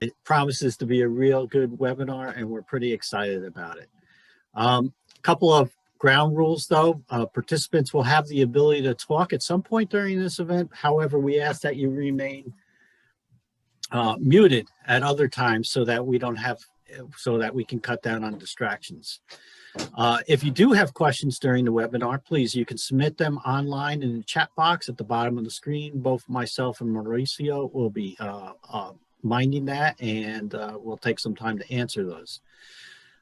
It promises to be a real good webinar, and we're pretty excited about it. Couple of ground rules though. Participants will have the ability to talk at some point during this event. However, we ask that you remain muted at other times so that we can cut down on distractions. If you do have questions during the webinar, please, you can submit them online in the chat box at the bottom of the screen. Both myself and Mauricio will be minding that, and we'll take some time to answer those.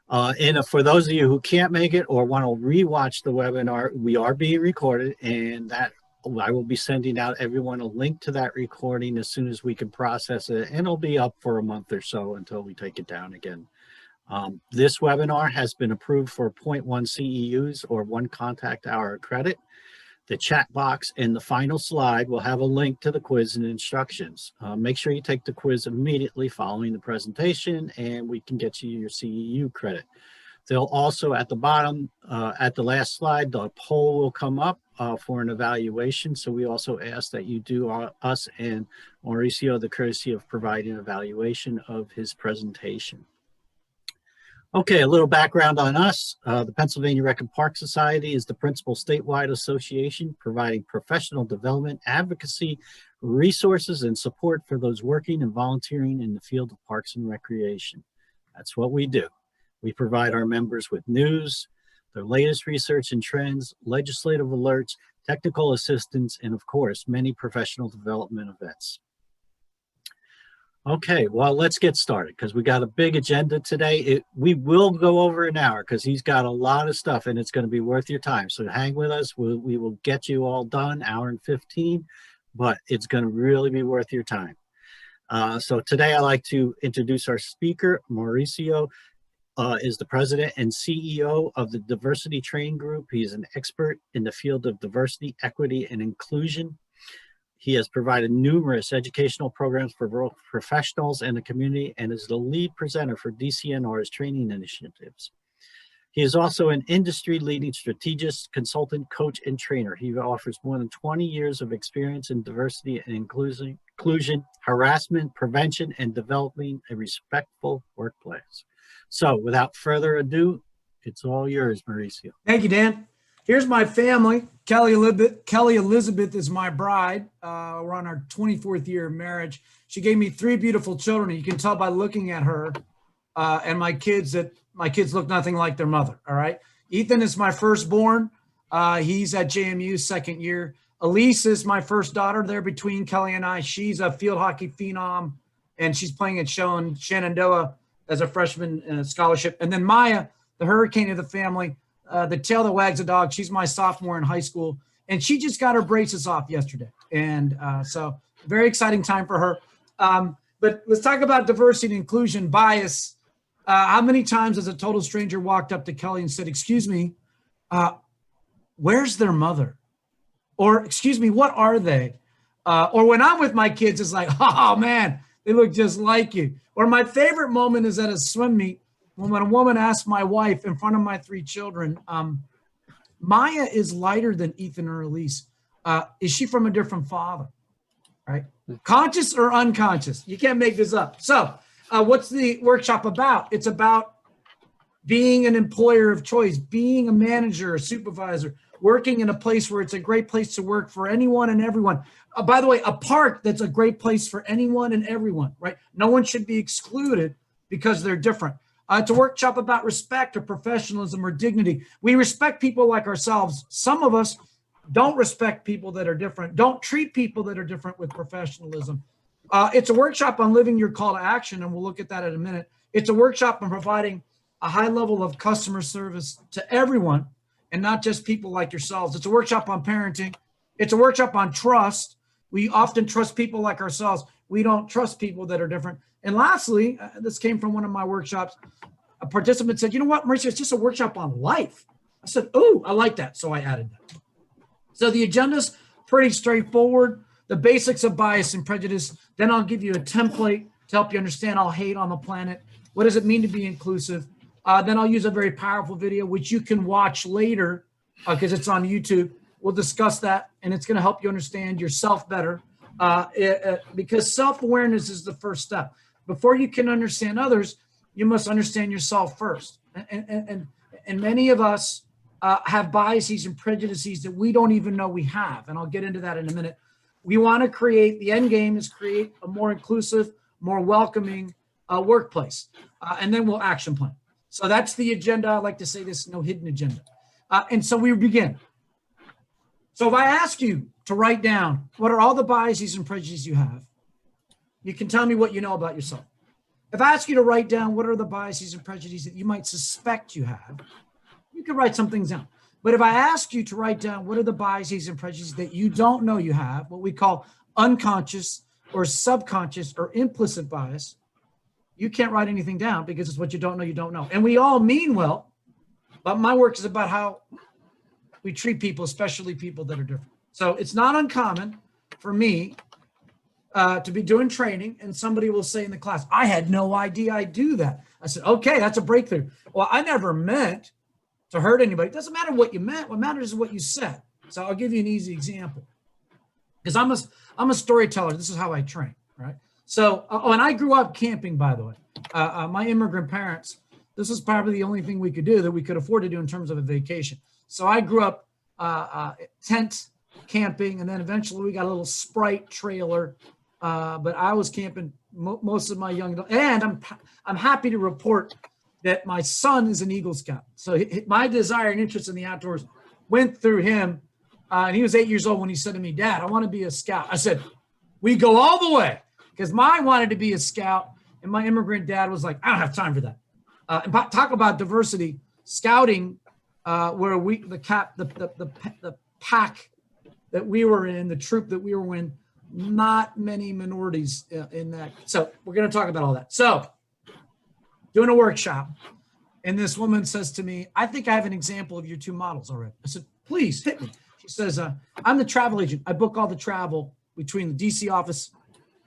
And for those of you who can't make it or want to rewatch the webinar, we are being recorded, and that I will be sending out everyone a link to that recording as soon as we can process it, and it'll be up for a month or so until we take it down again. This webinar has been approved for 0.1 CEUs or 1 contact hour credit. The chat box in the final slide will have a link to the quiz and instructions. Make sure you take the quiz immediately following the presentation, and we can get you your CEU credit. They'll also, at the bottom, at the last slide, the poll will come up for an evaluation. So we also ask that you do us and Mauricio the courtesy of providing an evaluation of his presentation. Okay, a little background on us. The Pennsylvania Rec and Park Society is the principal statewide association providing professional development, advocacy, resources, and support for those working and volunteering in the field of parks and recreation. That's what we do. We provide our members with news, their latest research and trends, legislative alerts, technical assistance, and of course, many professional development events. Okay, well, let's get started because we got a big agenda today. We will go over an hour because he's got a lot of stuff and it's going to be worth your time. So hang with us. We will get you all done, hour and 15, but it's going to really be worth your time. So today I'd like to introduce our speaker. Mauricio is the president and CEO of the Diversity Training Group. He's an expert in the field of diversity, equity, and inclusion. He has provided numerous educational programs for both professionals and the community and is the lead presenter for DCNR's training initiatives. He is also an industry-leading strategist, consultant, coach, and trainer. He offers more than 20 years of experience in diversity and inclusion, harassment, prevention, and developing a respectful workplace. So without further ado, it's all yours, Mauricio. Thank you, Dan. Here's my family. Kelly Elizabeth is my bride. We're on our 24th year of marriage. She gave me 3 beautiful children. You can tell by looking at her and my kids that my kids look nothing like their mother, all right? Ethan is my firstborn. He's at JMU 2nd year. Elise is my first daughter there between Kelly and I. She's a field hockey phenom, and she's playing at Shenandoah as a freshman scholarship. And then Maya, the hurricane of the family, the tail that wags the dog. She's my sophomore in high school, and she just got her braces off yesterday. And so very exciting time for her. But let's talk about diversity and inclusion bias. How many times has a total stranger walked up to Kelly and said, excuse me, where's their mother? Or excuse me, what are they? Or when I'm with my kids, it's like, oh man, they look just like you. Or my favorite moment is at a swim meet when a woman asked my wife in front of my 3 children, Maya is lighter than Ethan or Elise. Is she from a different father? Right? Conscious or unconscious? You can't make this up. So what's the workshop about? It's about being an employer of choice, being a manager, a supervisor, working in a place where it's a great place to work for anyone and everyone. By the way, a park that's a great place for anyone and everyone, right? No one should be excluded because they're different. It's a workshop about respect or professionalism or dignity. We respect people like ourselves. Some of us don't respect people that are different, don't treat people that are different with professionalism. It's a workshop on living your call to action, and we'll look at that in a minute. It's a workshop on providing a high level of customer service to everyone and not just people like yourselves. It's a workshop on parenting. It's a workshop on trust. We often trust people like ourselves. We don't trust people that are different. And lastly, this came from one of my workshops. A participant said, you know what, Mauricio, it's just a workshop on life. I said, oh, I like that. So I added that. So the agenda's pretty straightforward. The basics of bias and prejudice. Then I'll give you a template to help you understand all hate on the planet. What does it mean to be inclusive? Then I'll use a very powerful video, which you can watch later because it's on YouTube, We'll discuss that, and it's going to help you understand yourself better, because self-awareness is the first step. Before you can understand others, you must understand yourself first. And many of us have biases and prejudices that we don't even know we have, and I'll get into that in a minute. We want to create, the end game is create a more inclusive, more welcoming workplace, and then we'll action plan. So that's the agenda. I like to say this, no hidden agenda. And so we begin. So if I ask you to write down what are all the biases and prejudices you have, you can tell me what you know about yourself. If I ask you to write down what are the biases and prejudices that you might suspect you have, you can write some things down. But if I ask you to write down what are the biases and prejudices that you don't know you have, what we call unconscious or subconscious or implicit bias, you can't write anything down because it's what you don't know you don't know. And we all mean well, but my work is about how we treat people, especially people that are different. So it's not uncommon for me to be doing training and somebody will say in the class, I had no idea I do that. I said, okay, that's a breakthrough. Well, I never meant to hurt anybody. It doesn't matter what you meant. What matters is what you said. So I'll give you an easy example because I'm a storyteller. This is how I train, right? So, and I grew up camping, by the way. My immigrant parents, this is probably the only thing we could do that we could afford to do in terms of a vacation. So I grew up tent camping, and then eventually we got a little Sprite trailer. But I was camping most of my young adult, and I'm happy to report that my son is an Eagle Scout. So my desire and interest in the outdoors went through him. And he was 8 years old when he said to me, Dad, I want to be a scout. I said, we go all the way, because mine wanted to be a scout. And my immigrant dad was like, I don't have time for that. And talk about diversity, scouting, where the pack that we were in, the troop that we were in, not many minorities in that. So we're going to talk about all that. So doing a workshop, and this woman says to me, I think I have an example of your two models already. I said, please hit me. She says, I'm the travel agent. I book all the travel between the DC office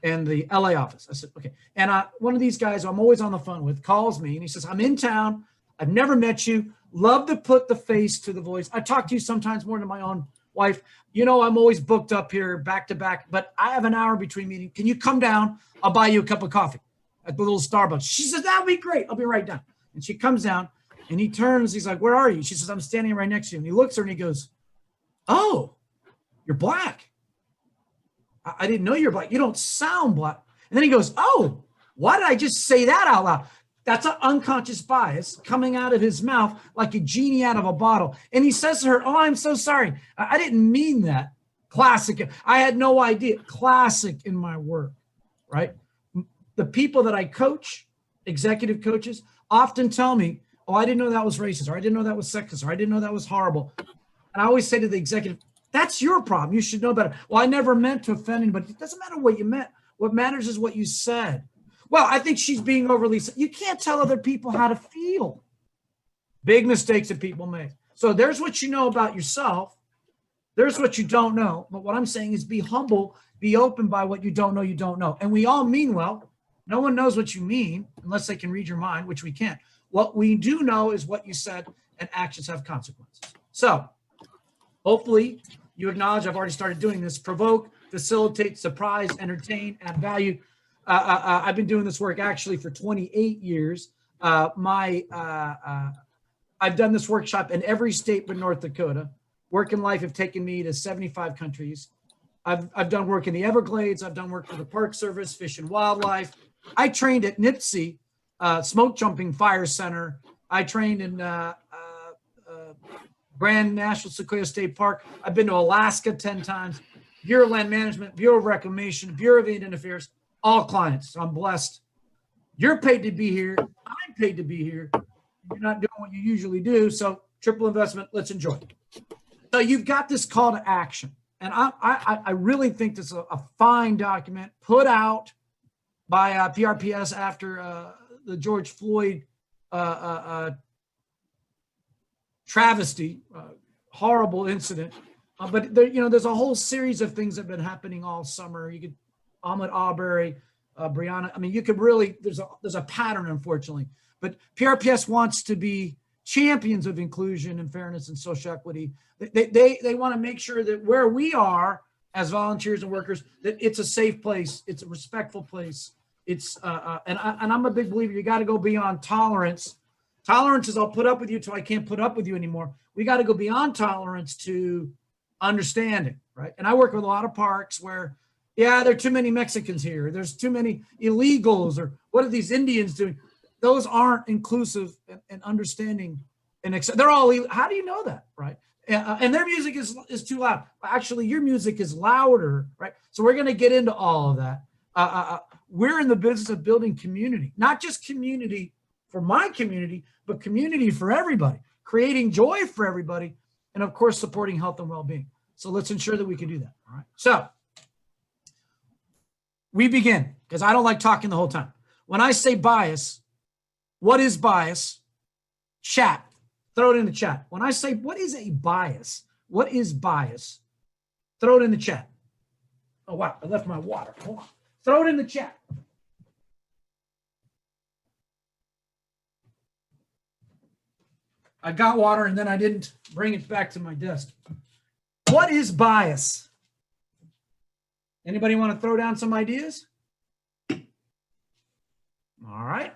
and the LA office. I said, okay. And one of these guys I'm always on the phone with calls me and he says, I'm in town. I've never met you. Love to put the face to the voice. I talk to you sometimes more than my own wife. You know, I'm always booked up here back to back, but I have an hour between meetings. Can you come down? I'll buy you a cup of coffee at the little Starbucks. She says, that'll be great. I'll be right down. And she comes down and he turns. He's like, where are you? She says, I'm standing right next to you. And he looks at her and he goes, oh, you're black. I didn't know you're black. You don't sound black. And then he goes, oh, why did I just say that out loud? That's an unconscious bias coming out of his mouth like a genie out of a bottle. And he says to her, oh, I'm so sorry. I didn't mean that. Classic. I had no idea. Classic in my work, right? The people that I coach, executive coaches, often tell me, oh, I didn't know that was racist, or I didn't know that was sexist, or I didn't know that was horrible. And I always say to the executive, that's your problem. You should know better. Well, I never meant to offend anybody. It doesn't matter what you meant. What matters is what you said. Well, I think she's being overly. You can't tell other people how to feel. Big mistakes that people make. So there's what you know about yourself. There's what you don't know. But what I'm saying is be humble, be open by what you don't know, you don't know. And we all mean well. No one knows what you mean unless they can read your mind, which we can't. What we do know is what you said, and actions have consequences. So hopefully you acknowledge I've already started doing this. Provoke, facilitate, surprise, entertain, add value. I've been doing this work actually for 28 years. I've done this workshop in every state but North Dakota. Work and life have taken me to 75 countries. I've done work in the Everglades. I've done work for the Park Service, Fish and Wildlife. I trained at Nipsey, Smoke Jumping Fire Center. I trained in Grand National Sequoia State Park. I've been to Alaska 10 times. Bureau of Land Management, Bureau of Reclamation, Bureau of Indian Affairs, all clients. So I'm blessed. You're paid to be here. I'm paid to be here. You're not doing what you usually do. So triple investment, let's enjoy. So you've got this call to action. And I really think this is a fine document put out by PRPS after the George Floyd travesty, horrible incident. But there, there's a whole series of things that have been happening all summer. You could Ahmaud Arbery, Breonna. I mean, you could really, there's a pattern, unfortunately. But PRPS wants to be champions of inclusion and fairness and social equity. They want to make sure that where we are as volunteers and workers, that it's a safe place, it's a respectful place. It's and I'm a big believer. You got to go beyond tolerance. Tolerance is I'll put up with you till I can't put up with you anymore. We got to go beyond tolerance to understanding, right? And I work with a lot of parks where, yeah, there are too many Mexicans here. There's too many illegals, or what are these Indians doing? Those aren't inclusive and understanding. And they're all, how do you know that, right? And their music is too loud. Actually, your music is louder, right? So we're going to get into all of that. We're in the business of building community, not just community for my community, but community for everybody, creating joy for everybody, and of course, supporting health and well-being. So let's ensure that we can do that, all right? So we begin, because I don't like talking the whole time. When I say bias, what is bias? Chat, throw it in the chat. When I say, what is a bias? What is bias? Throw it in the chat. Oh, wow, I left my water. Hold on. Throw it in the chat. I got water and then I didn't bring it back to my desk. What is bias? Anybody want to throw down some ideas? All right.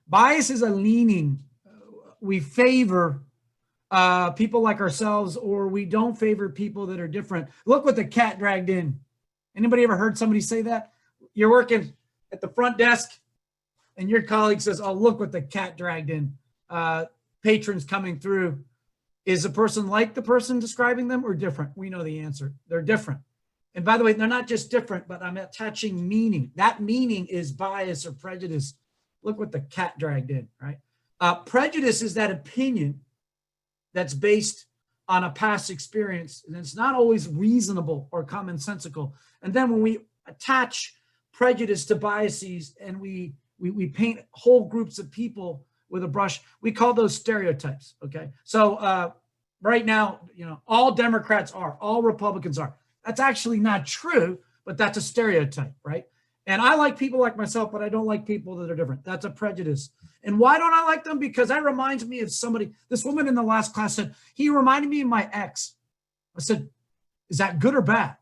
Bias is a leaning. We favor people like ourselves, or we don't favor people that are different. Look what the cat dragged in. Anybody ever heard somebody say that? You're working at the front desk and your colleague says, oh, look what the cat dragged in. Patrons coming through. Is the person like the person describing them or different? We know the answer. They're different. And by the way, they're not just different, but I'm attaching meaning. That meaning is bias or prejudice. Look what the cat dragged in, right? Prejudice is that opinion that's based on a past experience, and it's not always reasonable or commonsensical. And then when we attach prejudice to biases and we paint whole groups of people with a brush, we call those stereotypes, okay? So right now, you know, all Democrats are, all Republicans are. That's actually not true, but that's a stereotype, right? And I like people like myself, but I don't like people that are different. That's a prejudice. And why don't I like them? Because that reminds me of somebody. This woman in the last class said, he reminded me of my ex. I said, is that good or bad?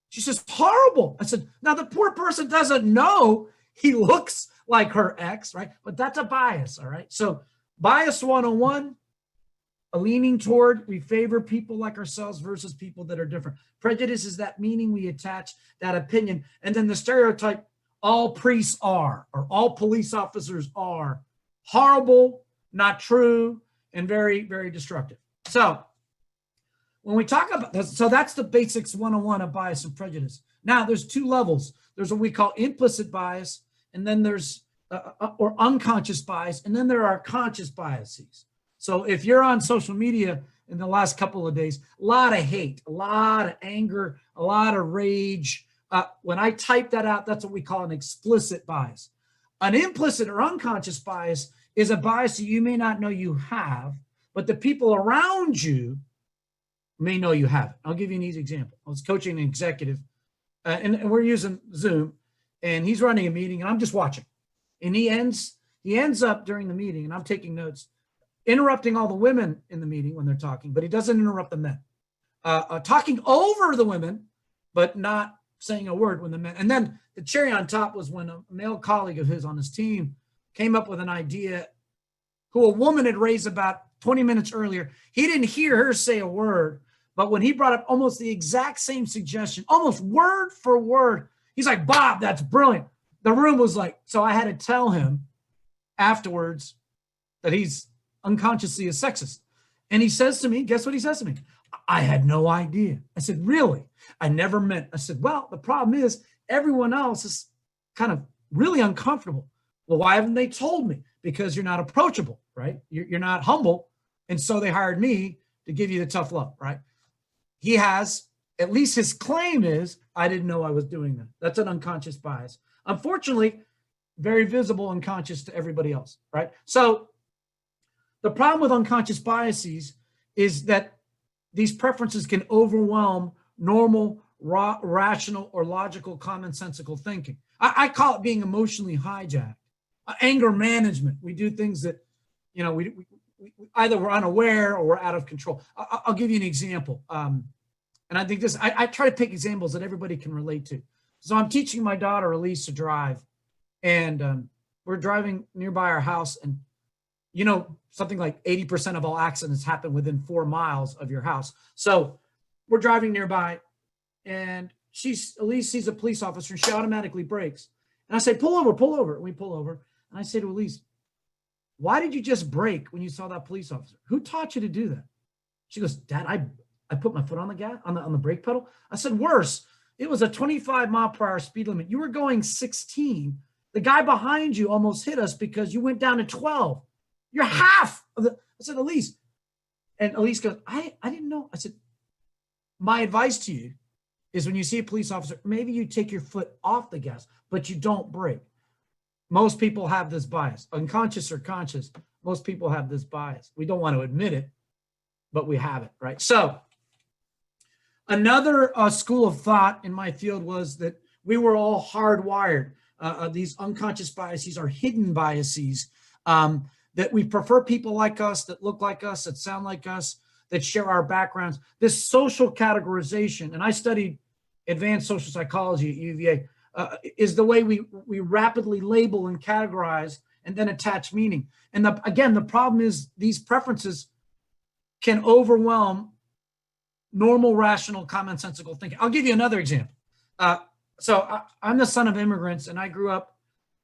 She says, horrible. I said, now the poor person doesn't know he looks like her ex, right? But that's a bias, all right? So bias 101, a leaning toward, we favor people like ourselves versus people that are different. Prejudice is that meaning we attach, that opinion. And then the stereotype, all priests are, or all police officers are. Horrible, not true, and very, very destructive. So when we talk about this, so that's the basics 101 of bias and prejudice. Now there's two levels. There's what we call implicit bias, and then there's or unconscious bias, and then there are conscious biases. So if you're on social media in the last couple of days, a lot of hate, a lot of anger, a lot of rage. When I type that out, that's what we call an explicit bias. An implicit or unconscious bias is a bias that you may not know you have, but the people around you may know you have it. I'll give you an easy example. I was coaching an executive, and we're using Zoom, and he's running a meeting, and I'm just watching. And he ends up during the meeting, and I'm taking notes, interrupting all the women in the meeting when they're talking, but he doesn't interrupt the men. Talking over the women, but not saying a word when the men. And then the cherry on top was when a male colleague of his on his team came up with an idea who a woman had raised about 20 minutes earlier. He didn't hear her say a word, but when he brought up almost the exact same suggestion, almost word for word, he's like, Bob, that's brilliant. The room was like, so I had to tell him afterwards that he's unconsciously a sexist. And he says to me, guess what he says to me? I had no idea. I said, really? I never meant. I said, well, the problem is everyone else is kind of really uncomfortable. Well, why haven't they told me? Because you're not approachable, right? You're not humble. And so they hired me to give you the tough love, right? He has, at least his claim is, I didn't know I was doing that. That's an unconscious bias. Unfortunately, very visible and conscious to everybody else, right? So the problem with unconscious biases is that these preferences can overwhelm normal, rational, or logical, commonsensical thinking. I call it being emotionally hijacked. Anger management. We do things that, you know, either we're unaware or we're out of control. I'll give you an example. And I think this, I try to pick examples that everybody can relate to. So I'm teaching my daughter, Elise, to drive, and we're driving nearby our house, and something like 80% of all accidents happen within 4 miles of your house. So we're driving nearby, and Elise sees a police officer, and she automatically brakes. And I say, pull over, pull over. And we pull over. And I say to Elise, why did you just brake when you saw that police officer? Who taught you to do that? She goes, Dad, I put my foot on the gas, on the brake pedal. I said, worse. It was a 25-mile-per-hour speed limit. You were going 16. The guy behind you almost hit us because you went down to 12. You're half of the. I said, Elise. And Elise goes, I didn't know. I said, my advice to you is when you see a police officer, maybe you take your foot off the gas, but you don't brake. Most people have this bias, unconscious or conscious. Most people have this bias. We don't want to admit it, but we have it, right? So another school of thought in my field was that we were all hardwired. These unconscious biases are hidden biases, that we prefer people like us, that look like us, that sound like us, that share our backgrounds. This social categorization, and I studied advanced social psychology at UVA, is the way we rapidly label and categorize and then attach meaning. And again, the problem is these preferences can overwhelm normal, rational, commonsensical thinking. I'll give you another example. So I'm the son of immigrants, and I grew up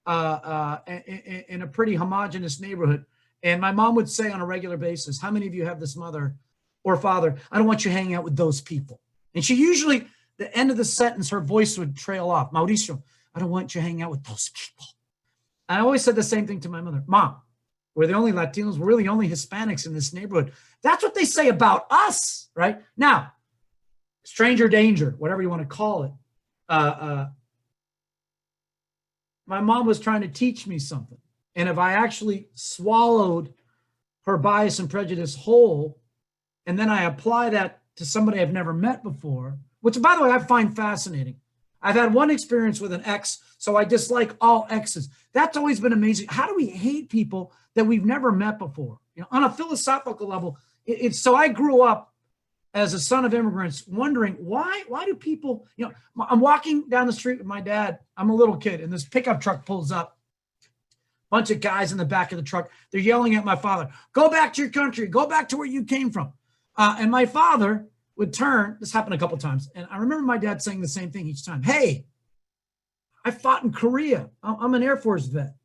in a pretty homogenous neighborhood. And my mom would say on a regular basis, how many of you have this mother or father? I don't want you hanging out with those people. And she usually, the end of the sentence, her voice would trail off. Mauricio, I don't want you hanging out with those people. I always said the same thing to my mother. Mom, we're the only Latinos. We're really the only Hispanics in this neighborhood. That's what they say about us, right? Now, stranger danger, whatever you want to call it. My mom was trying to teach me something. And if I actually swallowed her bias and prejudice whole, and then I apply that to somebody I've never met before, which, by the way, I find fascinating. I've had one experience with an ex, so I dislike all exes. That's always been amazing. How do we hate people that we've never met before? On a philosophical level, so I grew up as a son of immigrants wondering why do people, I'm walking down the street with my dad. I'm a little kid, and this pickup truck pulls up. Bunch of guys in the back of the truck. They're yelling at my father, go back to your country, go back to where you came from. And my father would turn, this happened a couple of times, and I remember my dad saying the same thing each time. Hey, I fought in Korea. I'm an Air Force vet.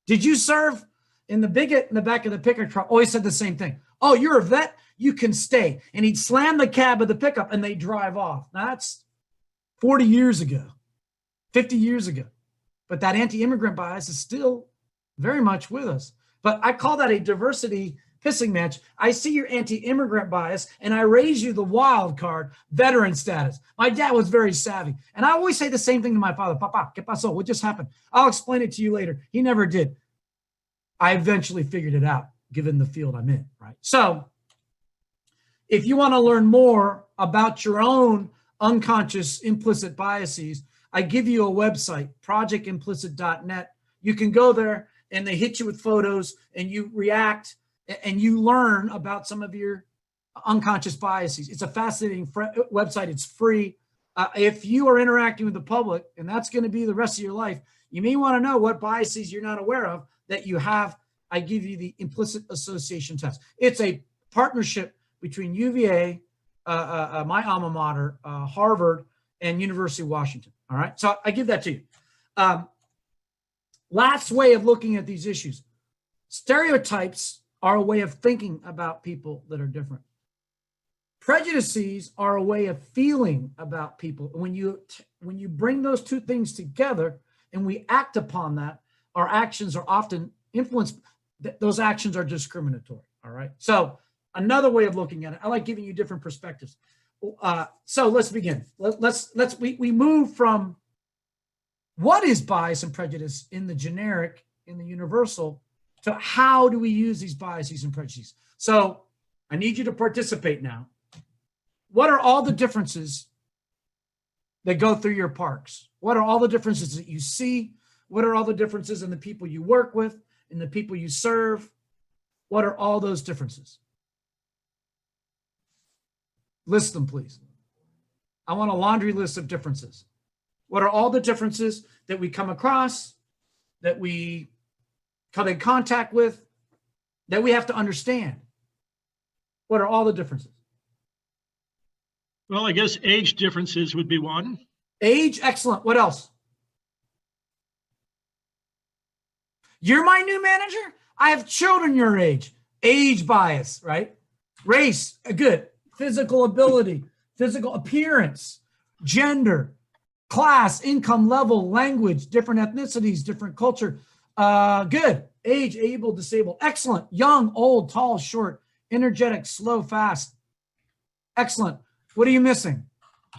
Did you serve? In the bigot in the back of the pickup truck always said the same thing. Oh, you're a vet? You can stay. And he'd slam the cab of the pickup and they drive off. Now that's 40 years ago, 50 years ago. But that anti-immigrant bias is still very much with us. But I call that a diversity pissing match. I see your anti-immigrant bias and I raise you the wild card, veteran status. My dad was very savvy. And I always say the same thing to my father. Papa, ¿qué pasó? What just happened? I'll explain it to you later. He never did. I eventually figured it out, given the field I'm in, right? So if you want to learn more about your own unconscious implicit biases, I give you a website, projectimplicit.net. You can go there and they hit you with photos and you react and you learn about some of your unconscious biases. It's a fascinating website. It's free. If you are interacting with the public, and that's going to be the rest of your life, you may want to know what biases you're not aware of that you have. I give you the implicit association test. It's a partnership between UVA, my alma mater, Harvard, and University of Washington. All right, so I give that to you. Last way of looking at these issues. Stereotypes are a way of thinking about people that are different. Prejudices are a way of feeling about people. When you bring those two things together and we act upon that, our actions are often influenced. Those actions are discriminatory. All right. So another way of looking at it, I like giving you different perspectives. So let's begin. We move from what is bias and prejudice in the generic, in the universal, to how do we use these biases and prejudices. So I need you to participate now. What are all the differences that go through your parks? What are all the differences that you see? What are all the differences in the people you work with, in the people you serve? What are all those differences? List them, please. I want a laundry list of differences. What are all the differences that we come across, that we come in contact with, that we have to understand? What are all the differences? Well, I guess age differences would be one. Age, excellent. What else? You're my new manager? I have children your age. Age bias, right? Race, good. Physical ability, physical appearance, gender, class, income level, language, different ethnicities, different culture. Good. Age, able, disabled. Excellent. Young, old, tall, short, energetic, slow, fast. Excellent. What are you missing?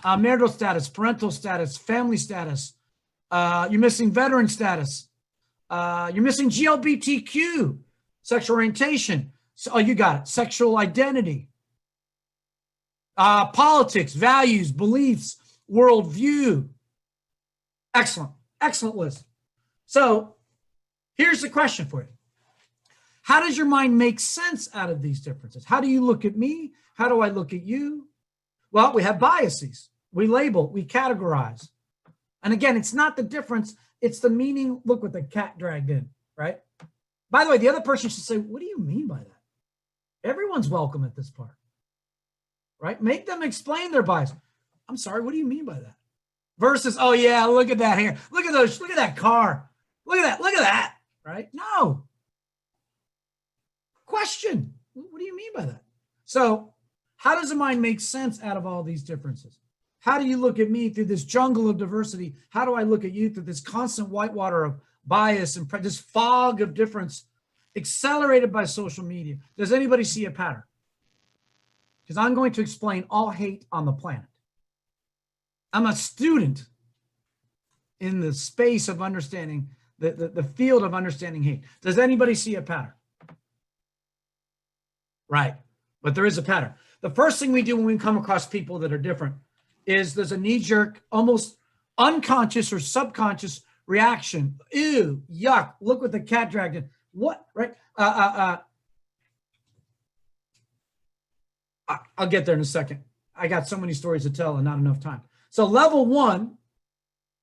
Marital status, parental status, family status. You're missing veteran status. You're missing GLBTQ, sexual orientation. So, oh, you got it. Sexual identity. Politics, values, beliefs, worldview. Excellent. Excellent list. So here's the question for you. How does your mind make sense out of these differences? How do you look at me? How do I look at you? Well, we have biases. We label, we categorize. And again, it's not the difference, it's the meaning. Look what the cat dragged in, right? By the way, the other person should say, what do you mean by that? Everyone's welcome at this part, right? Make them explain their bias. I'm sorry, what do you mean by that? Versus, oh yeah, look at that here. Look at those, look at that car. Look at that, right? No. Question, what do you mean by that? So how does the mind make sense out of all these differences? How do you look at me through this jungle of diversity? How do I look at you through this constant whitewater of bias and this fog of difference accelerated by social media? Does anybody see a pattern? Because I'm going to explain all hate on the planet. I'm a student in the space of understanding, the field of understanding hate. Does anybody see a pattern? Right, but there is a pattern. The first thing we do when we come across people that are different is there's a knee-jerk, almost unconscious or subconscious reaction. Ew, yuck, look what the cat dragged in. What, right? I'll get there in a second. I got so many stories to tell and not enough time. So level one,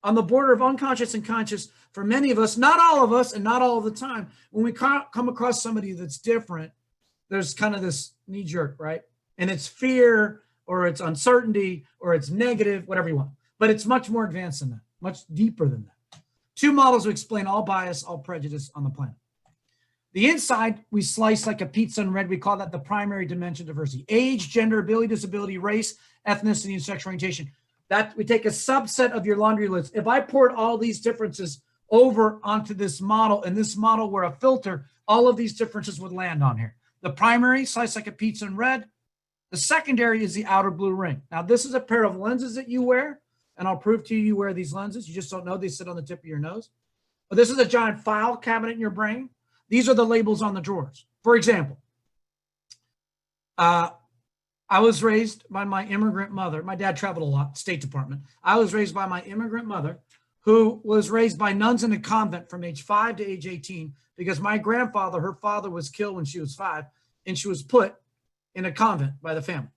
on the border of unconscious and conscious, for many of us, not all of us and not all the time, when we come across somebody that's different, there's kind of this knee-jerk, right? And it's fear, or it's uncertainty, or it's negative, whatever you want. But it's much more advanced than that, much deeper than that. Two models will explain all bias, all prejudice on the planet. The inside, we slice like a pizza in red. We call that the primary dimension diversity. Age, gender, ability, disability, race, ethnicity, and sexual orientation. That we take a subset of your laundry list. If I poured all these differences over onto this model, and this model were a filter, all of these differences would land on here. The primary, slice like a pizza in red. The secondary is the outer blue ring. Now, this is a pair of lenses that you wear, and I'll prove to you you wear these lenses. You just don't know. They sit on the tip of your nose. But this is a giant file cabinet in your brain. These are the labels on the drawers. For example, I was raised by my immigrant mother. My dad traveled a lot, State Department. I was raised by my immigrant mother, who was raised by nuns in a convent from age 5 to age 18, because my grandfather, her father, was killed when she was 5, and she was put in a convent by the family,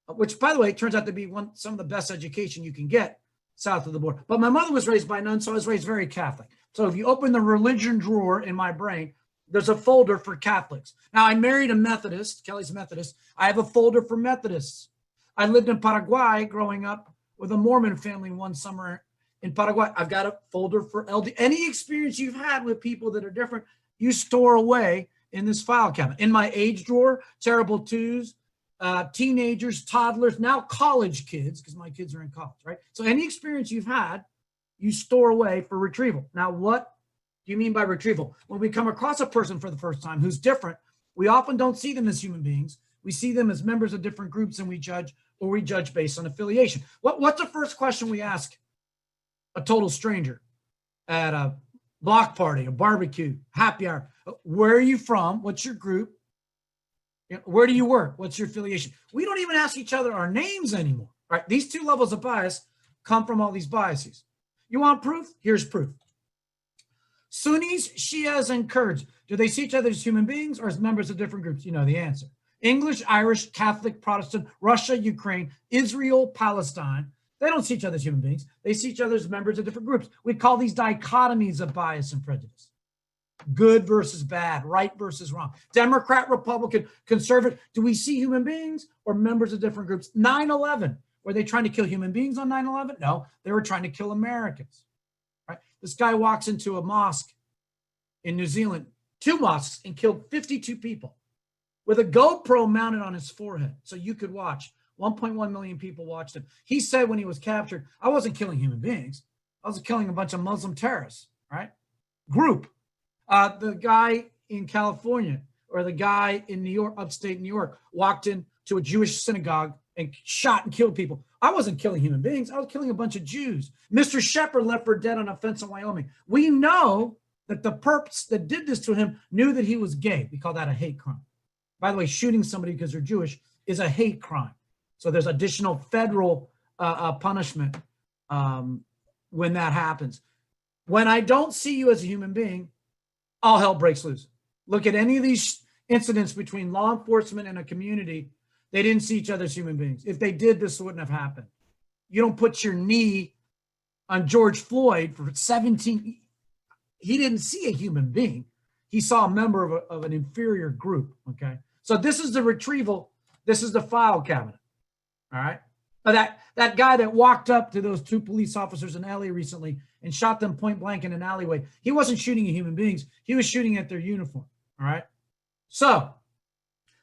which, by the way, turns out to be some of the best education you can get south of the border. But my mother was raised by nuns, so I was raised very Catholic. So if you open the religion drawer in my brain, there's a folder for Catholics. Now, I married a Methodist. Kelly's a Methodist. I have a folder for Methodists. I lived in Paraguay growing up with a Mormon family one summer in Paraguay. I've got a folder for LD. Any experience you've had with people that are different, you store away in this file cabinet. In my age drawer, terrible twos, teenagers, toddlers, now college kids, because my kids are in college, right? So any experience you've had, you store away for retrieval. Now, what do you mean by retrieval? When we come across a person for the first time who's different, we often don't see them as human beings. We see them as members of different groups, and we judge based on affiliation. What's the first question we ask a total stranger at a block party, a barbecue, happy hour? Where are you from? What's your group? Where do you work? What's your affiliation? We don't even ask each other our names anymore, right? These two levels of bias come from all these biases. You want proof? Here's proof. Sunnis, Shias, and Kurds. Do they see each other as human beings or as members of different groups? You know the answer. English, Irish, Catholic, Protestant, Russia, Ukraine, Israel, Palestine. They don't see each other as human beings. They see each other as members of different groups. We call these dichotomies of bias and prejudice. Good versus bad, right versus wrong. Democrat, Republican, conservative. Do we see human beings or members of different groups? 9/11. Were they trying to kill human beings on 9/11? No, they were trying to kill Americans. Right? This guy walks into a mosque in New Zealand, 2 mosques, and killed 52 people with a GoPro mounted on his forehead so you could watch. 1.1 million people watched him. He said when he was captured, I wasn't killing human beings. I was killing a bunch of Muslim terrorists, right? Group. The guy in California or the guy in New York, upstate New York, walked into a Jewish synagogue and shot and killed people. I wasn't killing human beings. I was killing a bunch of Jews. Mr. Shepard left for dead on a fence in Wyoming. We know that the perps that did this to him knew that he was gay. We call that a hate crime. By the way, shooting somebody because they're Jewish is a hate crime. So there's additional federal punishment when that happens. When I don't see you as a human being, all hell breaks loose. Look at any of these incidents between law enforcement and a community. They didn't see each other as human beings. If they did, this wouldn't have happened. You don't put your knee on George Floyd for 17. He didn't see a human being. He saw a member of an inferior group, okay? So this is the retrieval. This is the file cabinet, all right? But that guy that walked up to those 2 police officers in LA recently and shot them point blank in an alleyway, he wasn't shooting at human beings. He was shooting at their uniform, all right? So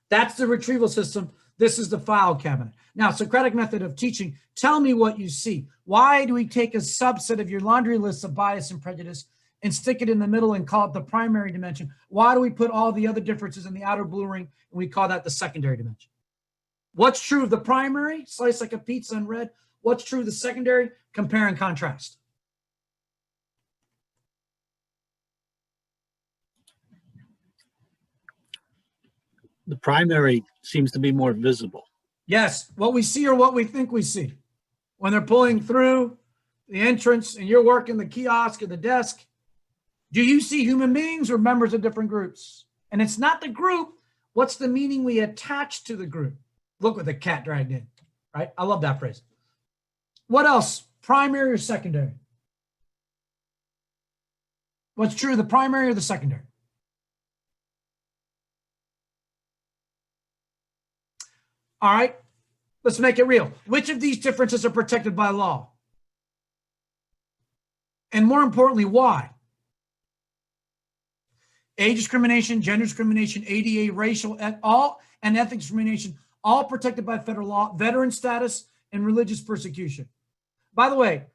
that's the retrieval system. This is the file cabinet. Now, Socratic method of teaching, tell me what you see. Why do we take a subset of your laundry list of bias and prejudice and stick it in the middle and call it the primary dimension? Why do we put all the other differences in the outer blue ring and we call that the secondary dimension? What's true of the primary? Slice like a pizza in red. What's true of the secondary? Compare and contrast. The primary seems to be more visible. Yes, what we see or what we think we see. When they're pulling through the entrance and you're working the kiosk or the desk, do you see human beings or members of different groups? And it's not the group. What's the meaning we attach to the group? Look what the cat dragged in, right? I love that phrase. What else? Primary or secondary? What's true, the primary or the secondary? All right, let's make it real. Which of these differences are protected by law? And more importantly, why? Age discrimination, gender discrimination, ADA, racial, and ethnic discrimination, all protected by federal law, veteran status, and religious persecution. By the way,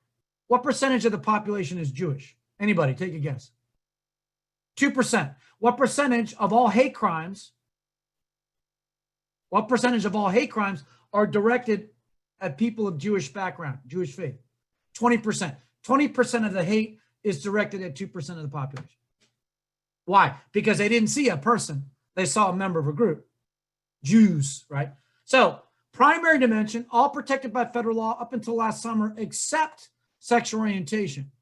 what percentage of the population is Jewish? Anybody, take a guess. 2%. What percentage of all hate crimes are directed at people of Jewish background, Jewish faith? 20%. 20% of the hate is directed at 2% of the population. Why? Because they didn't see a person. They saw a member of a group. Jews, right? So primary dimension, all protected by federal law up until last summer, except sexual orientation.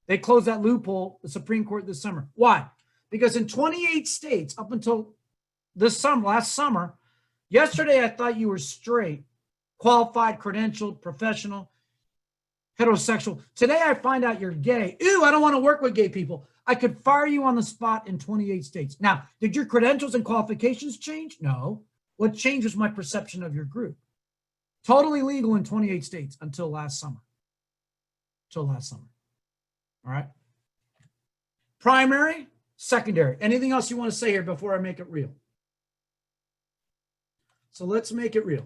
They closed that loophole, the Supreme Court, this summer. Why? Because in 28 states up until this summer, last summer, yesterday I thought you were straight, qualified, credentialed, professional, heterosexual. Today I find out you're gay. Ew, I don't want to work with gay people. I could fire you on the spot in 28 states. Now, did your credentials and qualifications change? No. What changed was my perception of your group. Totally legal in 28 states until last summer. All right. Primary, secondary. Anything else you want to say here before I make it real? So let's make it real.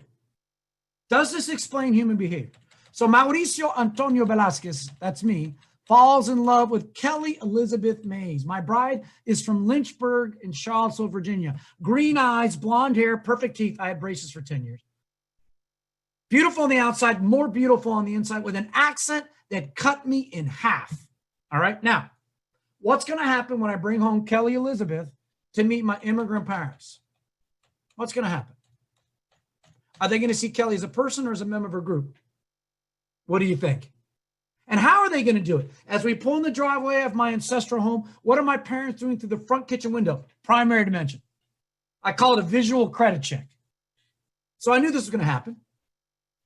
Does this explain human behavior? So Mauricio Antonio Velasquez, that's me, falls in love with Kelly Elizabeth Mays. My bride is from Lynchburg in Charlottesville, Virginia. Green eyes, blonde hair, perfect teeth. I had braces for 10 years. Beautiful on the outside, more beautiful on the inside, with an accent that cut me in half. All right. Now, what's going to happen when I bring home Kelly Elizabeth to meet my immigrant parents? What's going to happen? Are they going to see Kelly as a person or as a member of a group? What do you think? And how are they going to do it? As we pull in the driveway of my ancestral home, what are my parents doing through the front kitchen window? Primary dimension. I call it a visual credit check. So I knew this was going to happen.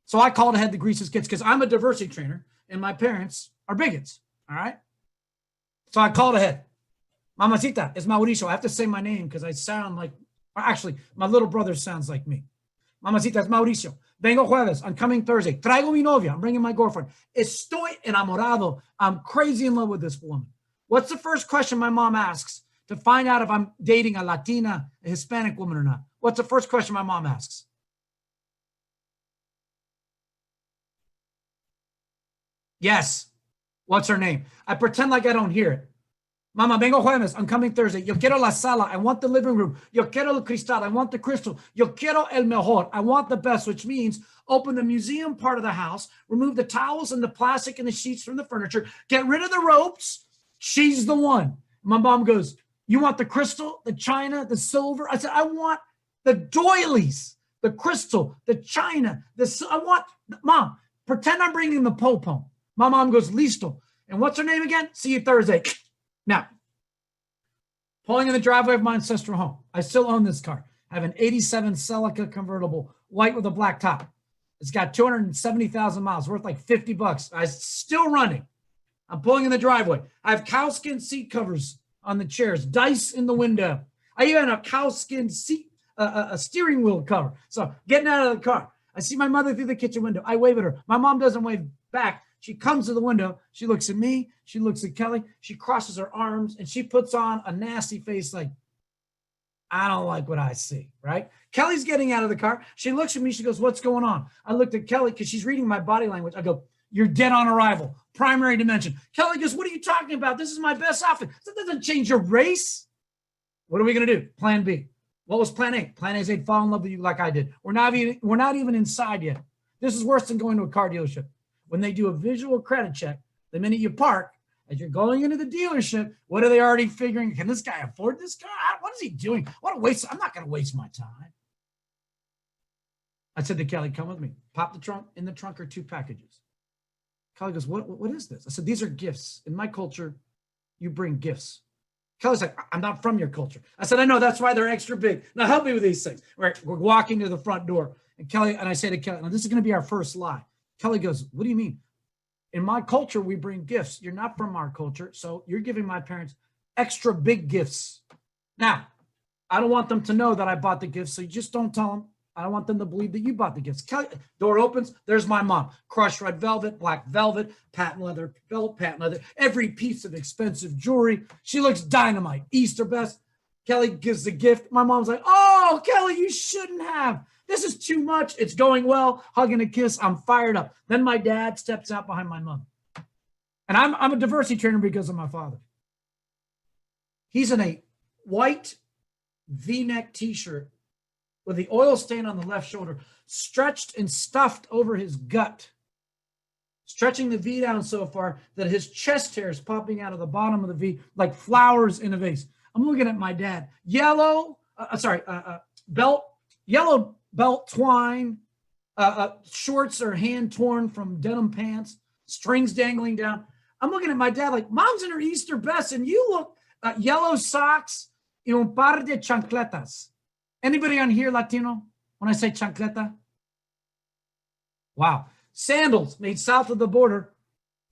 So I called ahead the Grease's kids because I'm a diversity trainer and my parents are bigots. All right. So I called ahead. Mamacita, it's Mauricio. I have to say my name because I sound like, actually, my little brother sounds like me. Mamacita, it's Mauricio. Vengo jueves. I'm coming Thursday. Traigo mi novia. I'm bringing my girlfriend. Estoy enamorado. I'm crazy in love with this woman. What's the first question my mom asks to find out if I'm dating a Latina, a Hispanic woman or not? What's the first question my mom asks? Yes. What's her name? I pretend like I don't hear it. Mama, vengo jueves. I'm coming Thursday. Yo quiero la sala. I want the living room. Yo quiero el cristal. I want the crystal. Yo quiero el mejor. I want the best, which means open the museum part of the house, remove the towels and the plastic and the sheets from the furniture, get rid of the ropes. She's the one. My mom goes, you want the crystal, the china, the silver? I said, I want the doilies, the crystal, the china. I want, Mom, pretend I'm bringing the Pope home. My mom goes, listo. And what's her name again? See you Thursday. Now, pulling in the driveway of my ancestral home. I still own this car. I have an 87 Celica convertible, white with a black top. It's got 270,000 miles, worth like $50. I'm still running. I'm pulling in the driveway. I have cowskin seat covers on the chairs, dice in the window. I even have a cowskin seat, a steering wheel cover. So getting out of the car, I see my mother through the kitchen window. I wave at her. My mom doesn't wave back. She comes to the window. She looks at me. She looks at Kelly. She crosses her arms and she puts on a nasty face like, I don't like what I see, right? Kelly's getting out of the car. She looks at me. She goes, what's going on? I looked at Kelly because she's reading my body language. I go, you're dead on arrival. Primary dimension. Kelly goes, what are you talking about? This is my best outfit. That doesn't change your race. What are we going to do? Plan B. What was plan A? Plan A is they'd fall in love with you like I did. We're not even inside yet. This is worse than going to a car dealership. When they do a visual credit check, the minute you park, as you're going into the dealership, what are they already figuring? Can this guy afford this car? What is he doing? What a waste. I'm not going to waste my time. I said to Kelly, come with me. Pop the trunk. In the trunk are 2 packages. Kelly goes, what is this? I said, these are gifts. In my culture, you bring gifts. Kelly's like, I'm not from your culture. I said, I know, that's why they're extra big. Now help me with these things. We're walking to the front door. And I say to Kelly, now this is going to be our first lie. Kelly goes, what do you mean? In my culture, we bring gifts. You're not from our culture, so you're giving my parents extra big gifts. Now, I don't want them to know that I bought the gifts, so you just don't tell them. I don't want them to believe that you bought the gifts. Kelly, door opens. There's my mom. Crushed red velvet, black velvet, patent leather belt, patent leather, every piece of expensive jewelry. She looks dynamite. Easter best. Kelly gives the gift. My mom's like, oh, Kelly, you shouldn't have. This is too much. It's going well. Hugging a kiss. I'm fired up. Then my dad steps out behind my mom. And I'm a diversity trainer because of my father. He's in a white V-neck t-shirt with the oil stain on the left shoulder, stretched and stuffed over his gut, stretching the V down so far that his chest hair is popping out of the bottom of the V like flowers in a vase. I'm looking at my dad. Yellow belt twine, shorts are hand torn from denim pants, strings dangling down. I'm looking at my dad like, mom's in her Easter best, and you look yellow socks y un par de chancletas. Anybody on here Latino when I say chancleta? Wow. Sandals made south of the border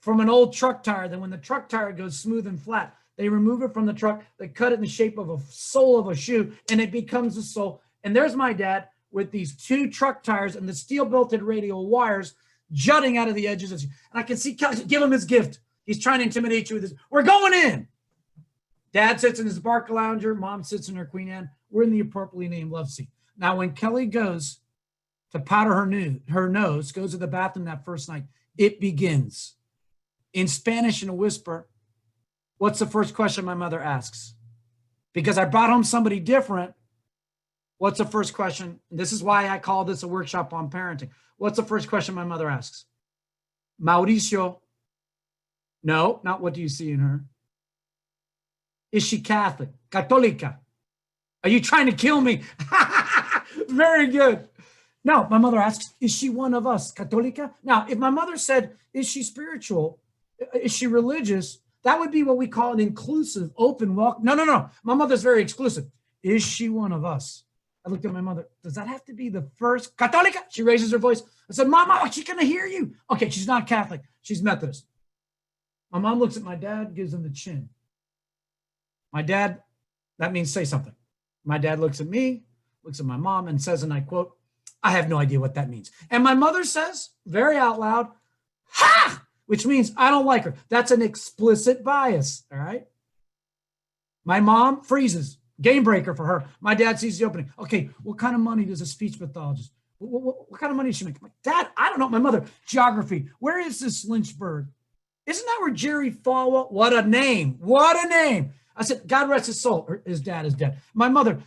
from an old truck tire. Then when the truck tire goes smooth and flat, they remove it from the truck, they cut it in the shape of a sole of a shoe, and it becomes a sole. And there's my dad with these 2 truck tires and the steel-belted radial wires jutting out of the edges. And I can see Kelly, give him his gift. He's trying to intimidate you with this. We're going in. Dad sits in his Barca Lounger. Mom sits in her Queen Anne. We're in the appropriately named love seat. Now, when Kelly goes to powder her nose, goes to the bathroom that first night, it begins. In Spanish, in a whisper, what's the first question my mother asks? Because I brought home somebody different. What's the first question? And this is why I call this a workshop on parenting. What's the first question my mother asks? Mauricio. No, not what do you see in her. Is she Catholic? Católica. Are you trying to kill me? Very good. No, my mother asks, is she one of us? Católica? Now, if my mother said, is she spiritual? Is she religious? That would be what we call an inclusive, open, welcome. No. My mother's very exclusive. Is she one of us? I looked at my mother. Does that have to be the first? Católica? She raises her voice. I said, Mama, she's going to hear you. Okay, she's not Catholic. She's Methodist. My mom looks at my dad, gives him the chin. My dad, that means say something. My dad looks at me, looks at my mom, and says, and I quote, I have no idea what that means. And my mother says, very out loud, ha! Which means I don't like her. That's an explicit bias, all right? My mom freezes. Game breaker for her. My dad sees the opening. Okay, what kind of money does a speech pathologist, what kind of money does she make? I'm like, Dad, I don't know. My mother, geography. Where is this Lynchburg? Isn't that where Jerry Falwell? What a name. What a name. I said, God rest his soul. His dad is dead. My mother,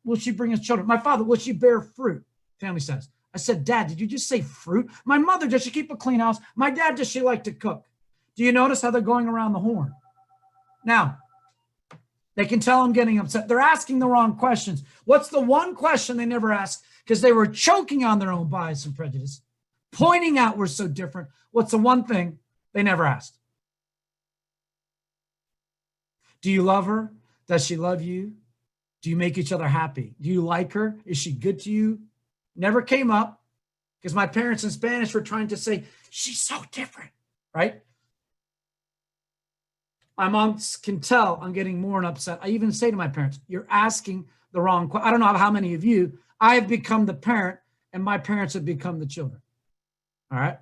will she bring us children? My father, will she bear fruit? Family says. I said, Dad, did you just say fruit? My mother, does she keep a clean house? My dad, does she like to cook? Do you notice how they're going around the horn? Now, they can tell I'm getting upset. They're asking the wrong questions. What's the one question they never asked? Because they were choking on their own bias and prejudice, pointing out we're so different. What's the one thing they never asked? Do you love her? Does she love you? Do you make each other happy? Do you like her? Is she good to you? Never came up because my parents in Spanish were trying to say, she's so different, right? My mom can tell I'm getting more and upset. I even say to my parents, you're asking the wrong question. I don't know how many of you, I have become the parent and my parents have become the children. All right.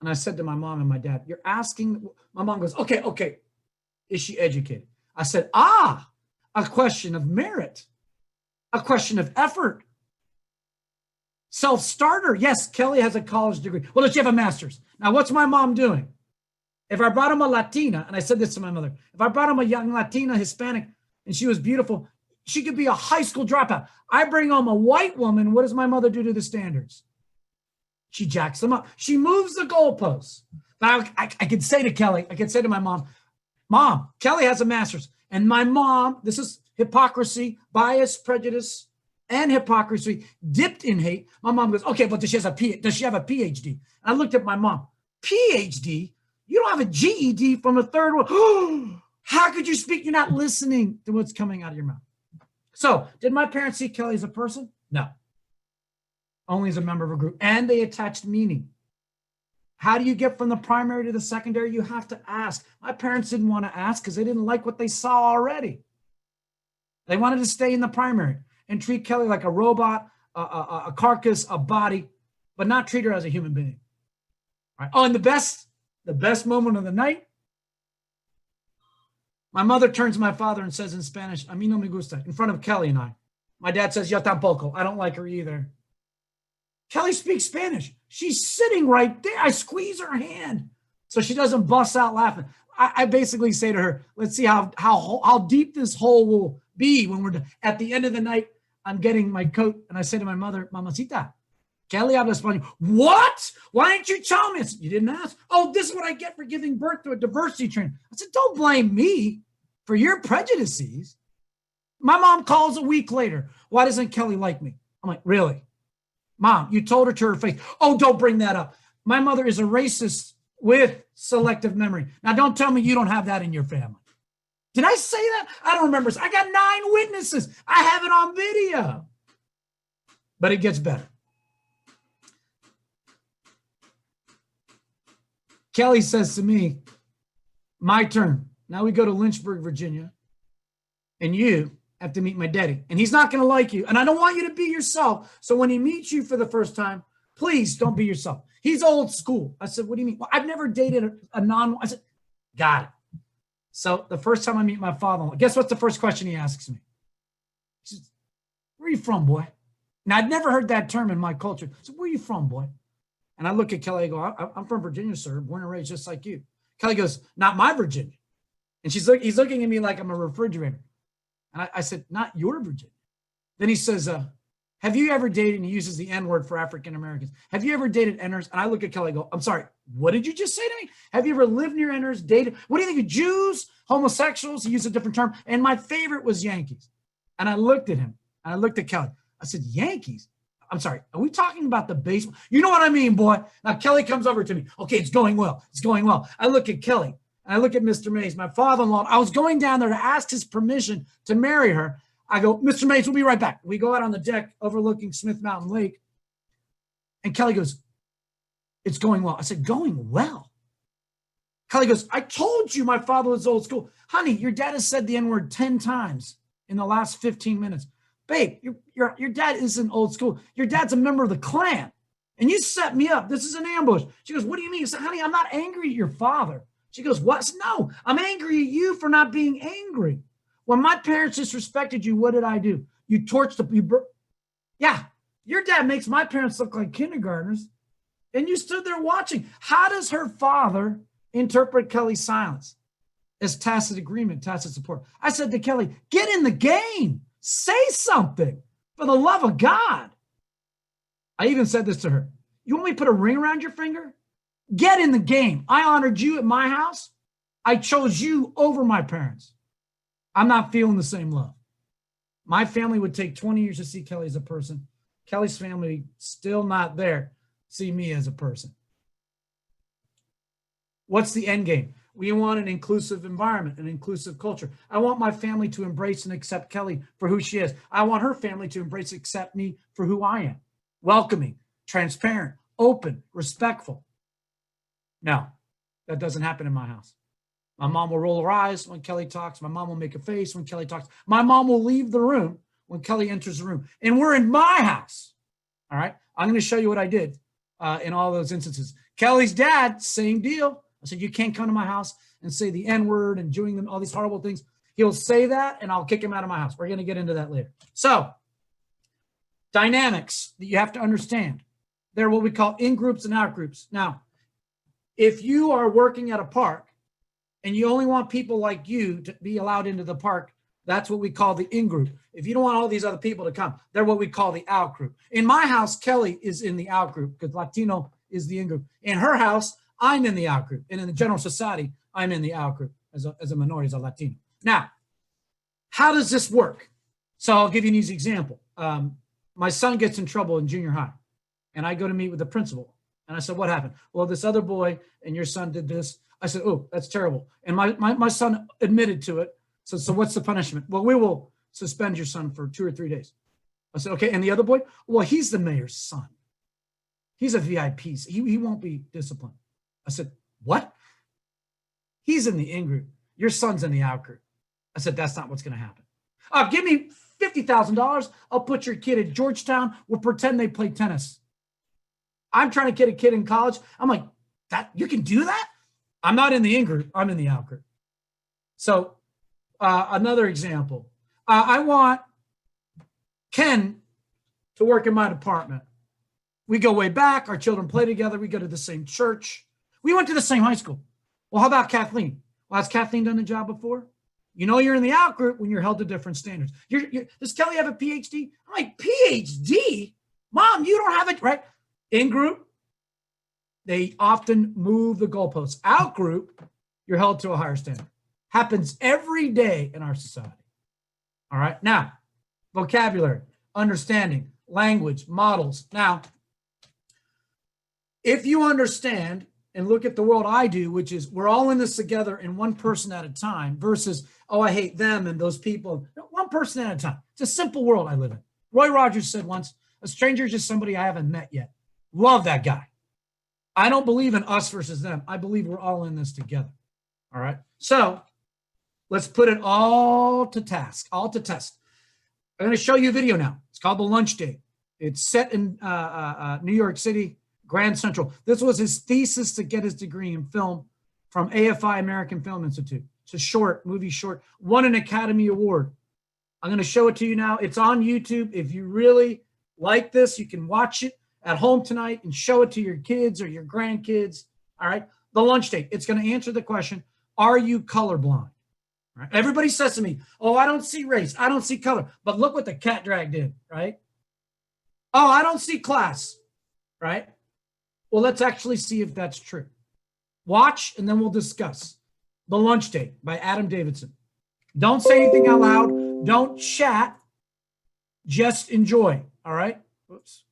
And I said to my mom and my dad, you're asking, my mom goes, okay. Is she educated? I said, a question of merit, a question of effort. Self-starter. Yes, Kelly has a college degree. Well, does she have a master's? Now, what's my mom doing? If I brought him a Latina, and I said this to my mother, if I brought him a young Latina, Hispanic, and she was beautiful, she could be a high school dropout. I bring home a white woman. What does my mother do to the standards? She jacks them up. She moves the goalposts. Now, I could say to Kelly, I could say to my mom, Mom, Kelly has a master's. And my mom, this is hypocrisy, bias, prejudice, and hypocrisy dipped in hate. My mom goes, okay, but does she have a PhD? And I looked at my mom, PhD? You don't have a GED from a third world. How could you speak? You're not listening to what's coming out of your mouth. So did my parents see Kelly as a person? No. Only as a member of a group. And they attached meaning. How do you get from the primary to the secondary? You have to ask. My parents didn't want to ask because they didn't like what they saw already. They wanted to stay in the primary and treat Kelly like a robot, a carcass, a body, but not treat her as a human being. All right. Oh, and the best moment of the night, my mother turns to my father and says in Spanish, a mí no me gusta, in front of Kelly and I. My dad says, yo tampoco. I don't like her either. Kelly speaks Spanish. She's sitting right there. I squeeze her hand so she doesn't bust out laughing. I basically say to her, let's see how deep this hole will be when we're done. At the end of the night, I'm getting my coat and I say to my mother, Mamacita, Kelly habla español. What? Why didn't you tell me? I said, you didn't ask. Oh, this is what I get for giving birth to a diversity trainer. I said, don't blame me for your prejudices. My mom calls a week later. Why doesn't Kelly like me? I'm like, really? Mom, you told her to her face. Oh, don't bring that up. My mother is a racist with selective memory. Now, don't tell me you don't have that in your family. Did I say that? I don't remember. I got 9 witnesses. I have it on video. But it gets better. Kelly says to me, my turn. Now we go to Lynchburg, Virginia, and you have to meet my daddy. And he's not going to like you. And I don't want you to be yourself. So when he meets you for the first time, please don't be yourself. He's old school. I said, what do you mean? Well, I've never dated a non. I said, got it. So the first time I meet my father-in-law, guess what's the first question he asks me? He says, where are you from, boy? Now, I'd never heard that term in my culture. So where are you from, boy? And I look at Kelly, I go, I'm from Virginia, sir, born and raised just like you. Kelly goes, not my Virginia. And he's looking at me like I'm a refrigerator. And I said, not your Virginia. Then he says, have you ever dated, and he uses the N-word for African-Americans. Have you ever dated Ners? And I look at Kelly, I go, I'm sorry, what did you just say to me? Have you ever lived near Ners, dated? What do you think of Jews, homosexuals? He used a different term. And my favorite was Yankees. And I looked at him, and I looked at Kelly. I said, Yankees? I'm sorry, are we talking about the baseball? You know what I mean, boy. Now Kelly comes over to me. Okay, it's going well. It's going well. I look at Kelly and I look at Mr. Mays, my father-in-law. I was going down there to ask his permission to marry her. I go, Mr. Mays, we'll be right back. We go out on the deck overlooking Smith Mountain Lake. And Kelly goes, it's going well. I said, going well? Kelly goes, I told you my father was old school. Honey, your dad has said the N-word 10 times in the last 15 minutes. Babe, your dad isn't old school. Your dad's a member of the Klan. And you set me up. This is an ambush. She goes, what do you mean? I said, honey, I'm not angry at your father. She goes, what? I said, no, I'm angry at you for not being angry. When my parents disrespected you, what did I do? You torched yeah, your dad makes my parents look like kindergartners. And you stood there watching. How does her father interpret Kelly's silence? As tacit agreement, tacit support. I said to Kelly, get in the game. Say something for the love of God. I even said this to her. You want me to put a ring around your finger? Get in the game. I honored you at my house. I chose you over my parents. I'm not feeling the same love. My family would take 20 years to see Kelly as a person. Kelly's family still not there. See me as a person. What's the end game? We want an inclusive environment, an inclusive culture. I want my family to embrace and accept Kelly for who she is. I want her family to embrace and accept me for who I am. Welcoming, transparent, open, respectful. No, that doesn't happen in my house. My mom will roll her eyes when Kelly talks. My mom will make a face when Kelly talks. My mom will leave the room when Kelly enters the room. And we're in my house. All right. I'm going to show you what I did in all those instances. Kelly's dad, same deal. I said, you can't come to my house and say the N-word and doing them all these horrible things. He'll say that and I'll kick him out of my house. We're going to get into that later. So dynamics that you have to understand. They're what we call in-groups and out-groups. Now, if you are working at a park and you only want people like you to be allowed into the park, that's what we call the in-group. If you don't want all these other people to come, they're what we call the out-group. In my house, Kelly is in the out-group because Latino is the in-group. In her house, I'm in the out-group. And in the general society, I'm in the out-group as a minority, as a Latino. Now, how does this work? So I'll give you an easy example. My son gets in trouble in junior high, and I go to meet with the principal. And I said, what happened? Well, this other boy and your son did this. I said, oh, that's terrible. And my son admitted to it. So what's the punishment? Well, we will suspend your son for 2 or 3 days. I said, okay. And the other boy? Well, he's the mayor's son. He's a VIP. He won't be disciplined. I said, what? He's in the in-group. Your son's in the out-group. I said, that's not what's going to happen. Give me $50,000. I'll put your kid at Georgetown. We'll pretend they play tennis. I'm trying to get a kid in college. I'm like, that you can do that? I'm not in the in-group. I'm in the out-group. So another example. I want Ken to work in my department. We go way back. Our children play together. We go to the same church. We went to the same high school. Well, how about Kathleen? Well, has Kathleen done the job before? You know you're in the out group when you're held to different standards. Does Kelly have a PhD? I'm like, PhD? Mom, you don't have it, right? In group, they often move the goalposts. Out group, you're held to a higher standard. Happens every day in our society. All right. Now, vocabulary, understanding, language, models. Now, if you understand and look at the world I do, which is we're all in this together and one person at a time versus, oh, I hate them and those people. No, one person at a time. It's a simple world I live in. Roy Rogers said once, a stranger is just somebody I haven't met yet. Love that guy. I don't believe in us versus them. I believe we're all in this together. All right. So let's put it all to task, all to test. I'm going to show you a video now. It's called The Lunch Date. It's set in New York City, Grand Central. This was his thesis to get his degree in film from AFI, American Film Institute. It's a short, movie short, won an Academy Award. I'm going to show it to you now. It's on YouTube. If you really like this, you can watch it at home tonight and show it to your kids or your grandkids. All right. The Lunch Date. It's going to answer the question, are you colorblind? Right? Everybody says to me, oh, I don't see race. I don't see color. But look what the cat drag did, right? Oh, I don't see class, right? Well, let's actually see if that's true. Watch, and then we'll discuss. The Lunch Date by Adam Davidson. Don't say anything out loud. Don't chat. Just enjoy, all right? Oops.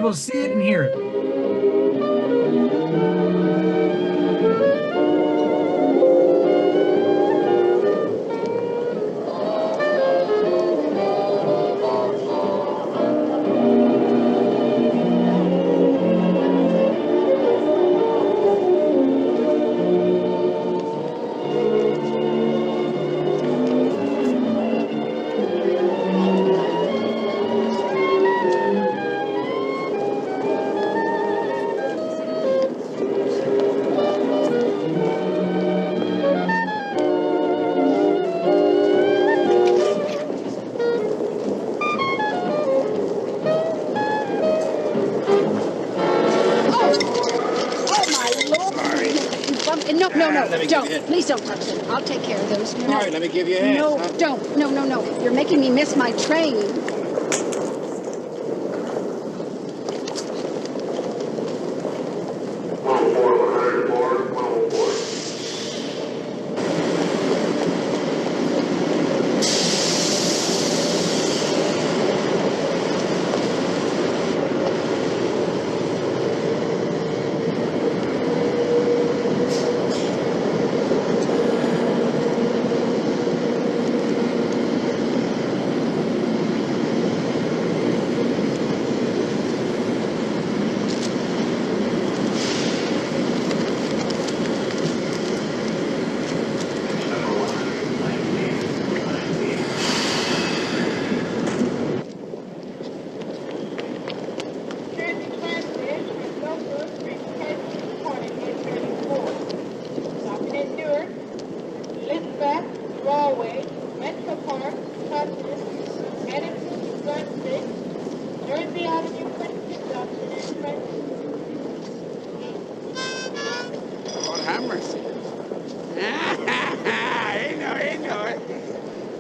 able to see it and hear it. No, don't. Please don't touch them. I'll take care of those. No. All right, let me give you a hand. No, don't. No. You're making me miss my train.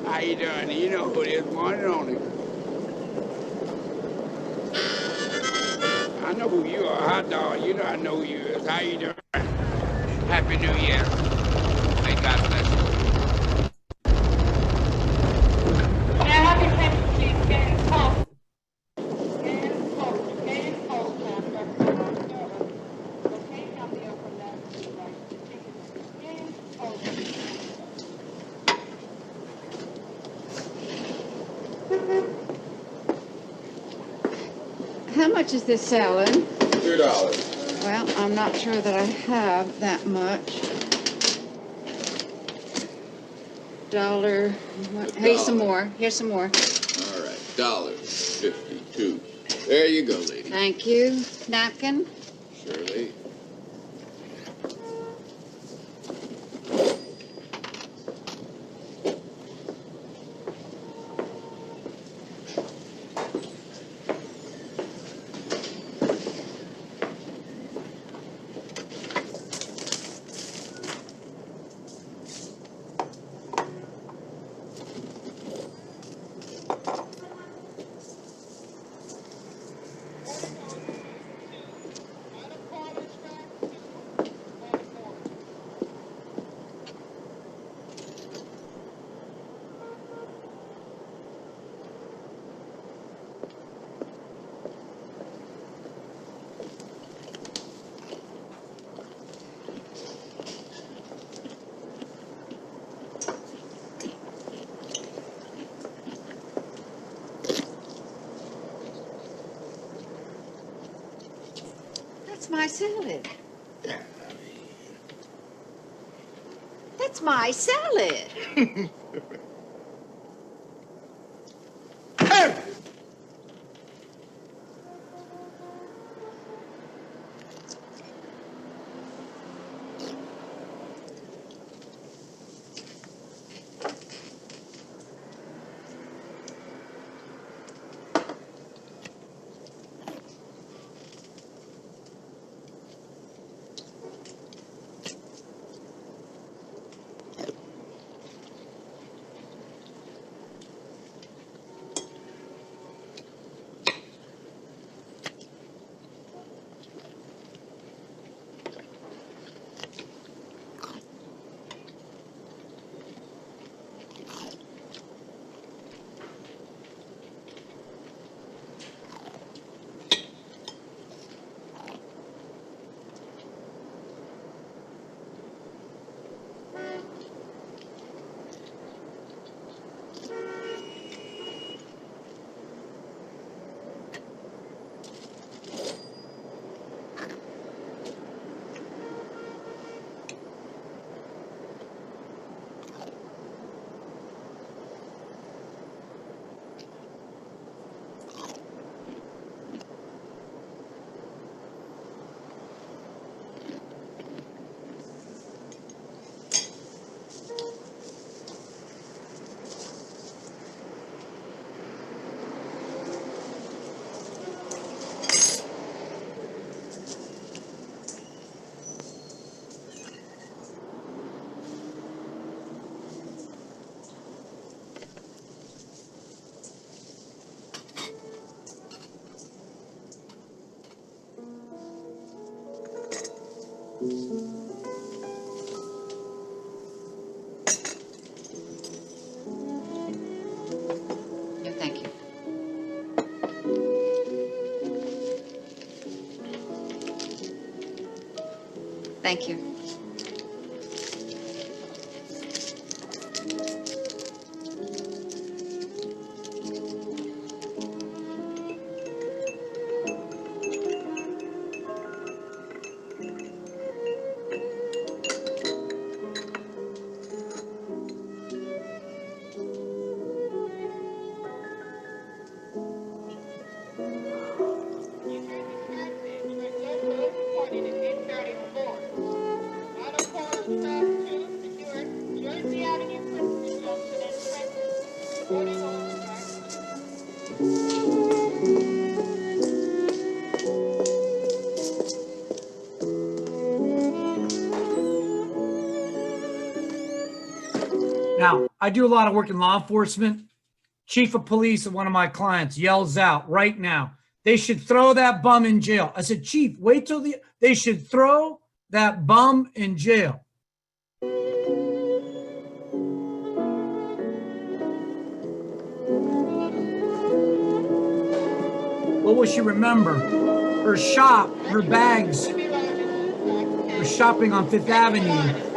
How you doing? You know who it is, one and only. I know who you are, hot dog. You know I know who you is. How you doing? Happy New Year. May God bless you. How much is this salad? $2. Well, I'm not sure that I have that much. $1. Hey, some more. Here's some more. All right, $1.52. There you go, lady. Thank you. Napkin? Surely. That's my salad. That's my salad. Thank you. Now, I do a lot of work in law enforcement. Chief of police of one of my clients yells out right now, they should throw that bum in jail. I said, Chief, wait till they should throw that bum in jail. What will she remember? Her shop, her bags, her shopping on Fifth Avenue.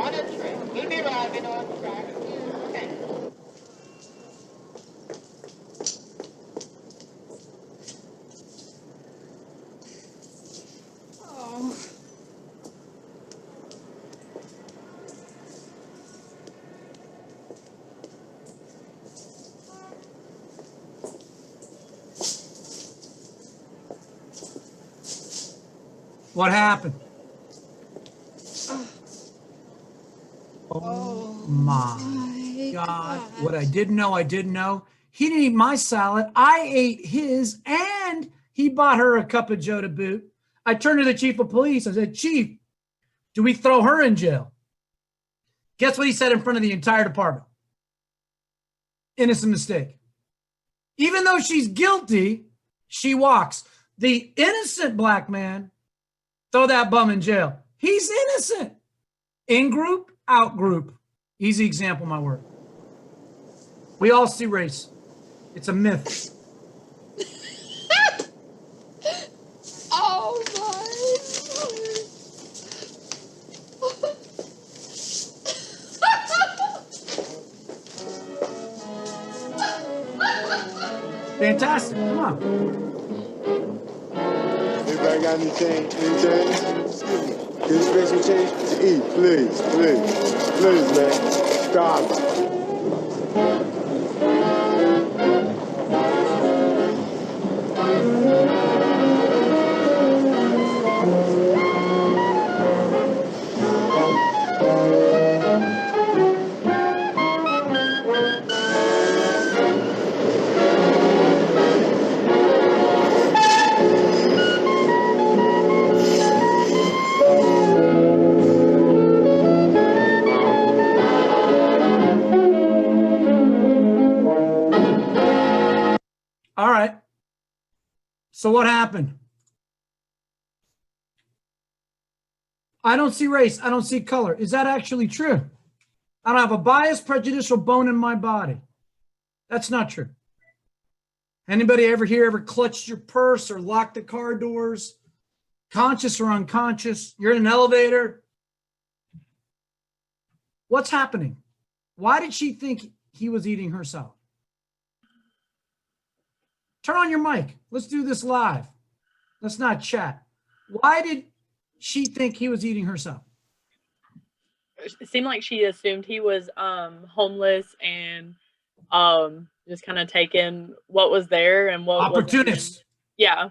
What happened? Oh my God. What I didn't know, I didn't know. He didn't eat my salad. I ate his, and he bought her a cup of Joe to boot. I turned to the chief of police. I said, Chief, do we throw her in jail? Guess what he said in front of the entire department? Innocent mistake. Even though she's guilty, she walks. The innocent black man, throw that bum in jail. He's innocent. In group, out group. Easy example, my work. We all see race. It's a myth. Oh my Fantastic. Come on. Everybody got any change? Any change? Can you make some change to eat? Please, please, please, man. Stop. All right. So what happened? I don't see race. I don't see color. Is that actually true? I don't have a biased, prejudicial bone in my body. That's not true. Anybody ever clutched your purse or locked the car doors? Conscious or unconscious? You're in an elevator. What's happening? Why did she think he was eating her salad? Turn on your mic. Let's do this live. Let's not chat. Why did she think he was eating her salad? It seemed like she assumed he was homeless and just kind of taking what was there and what opportunist. Yeah.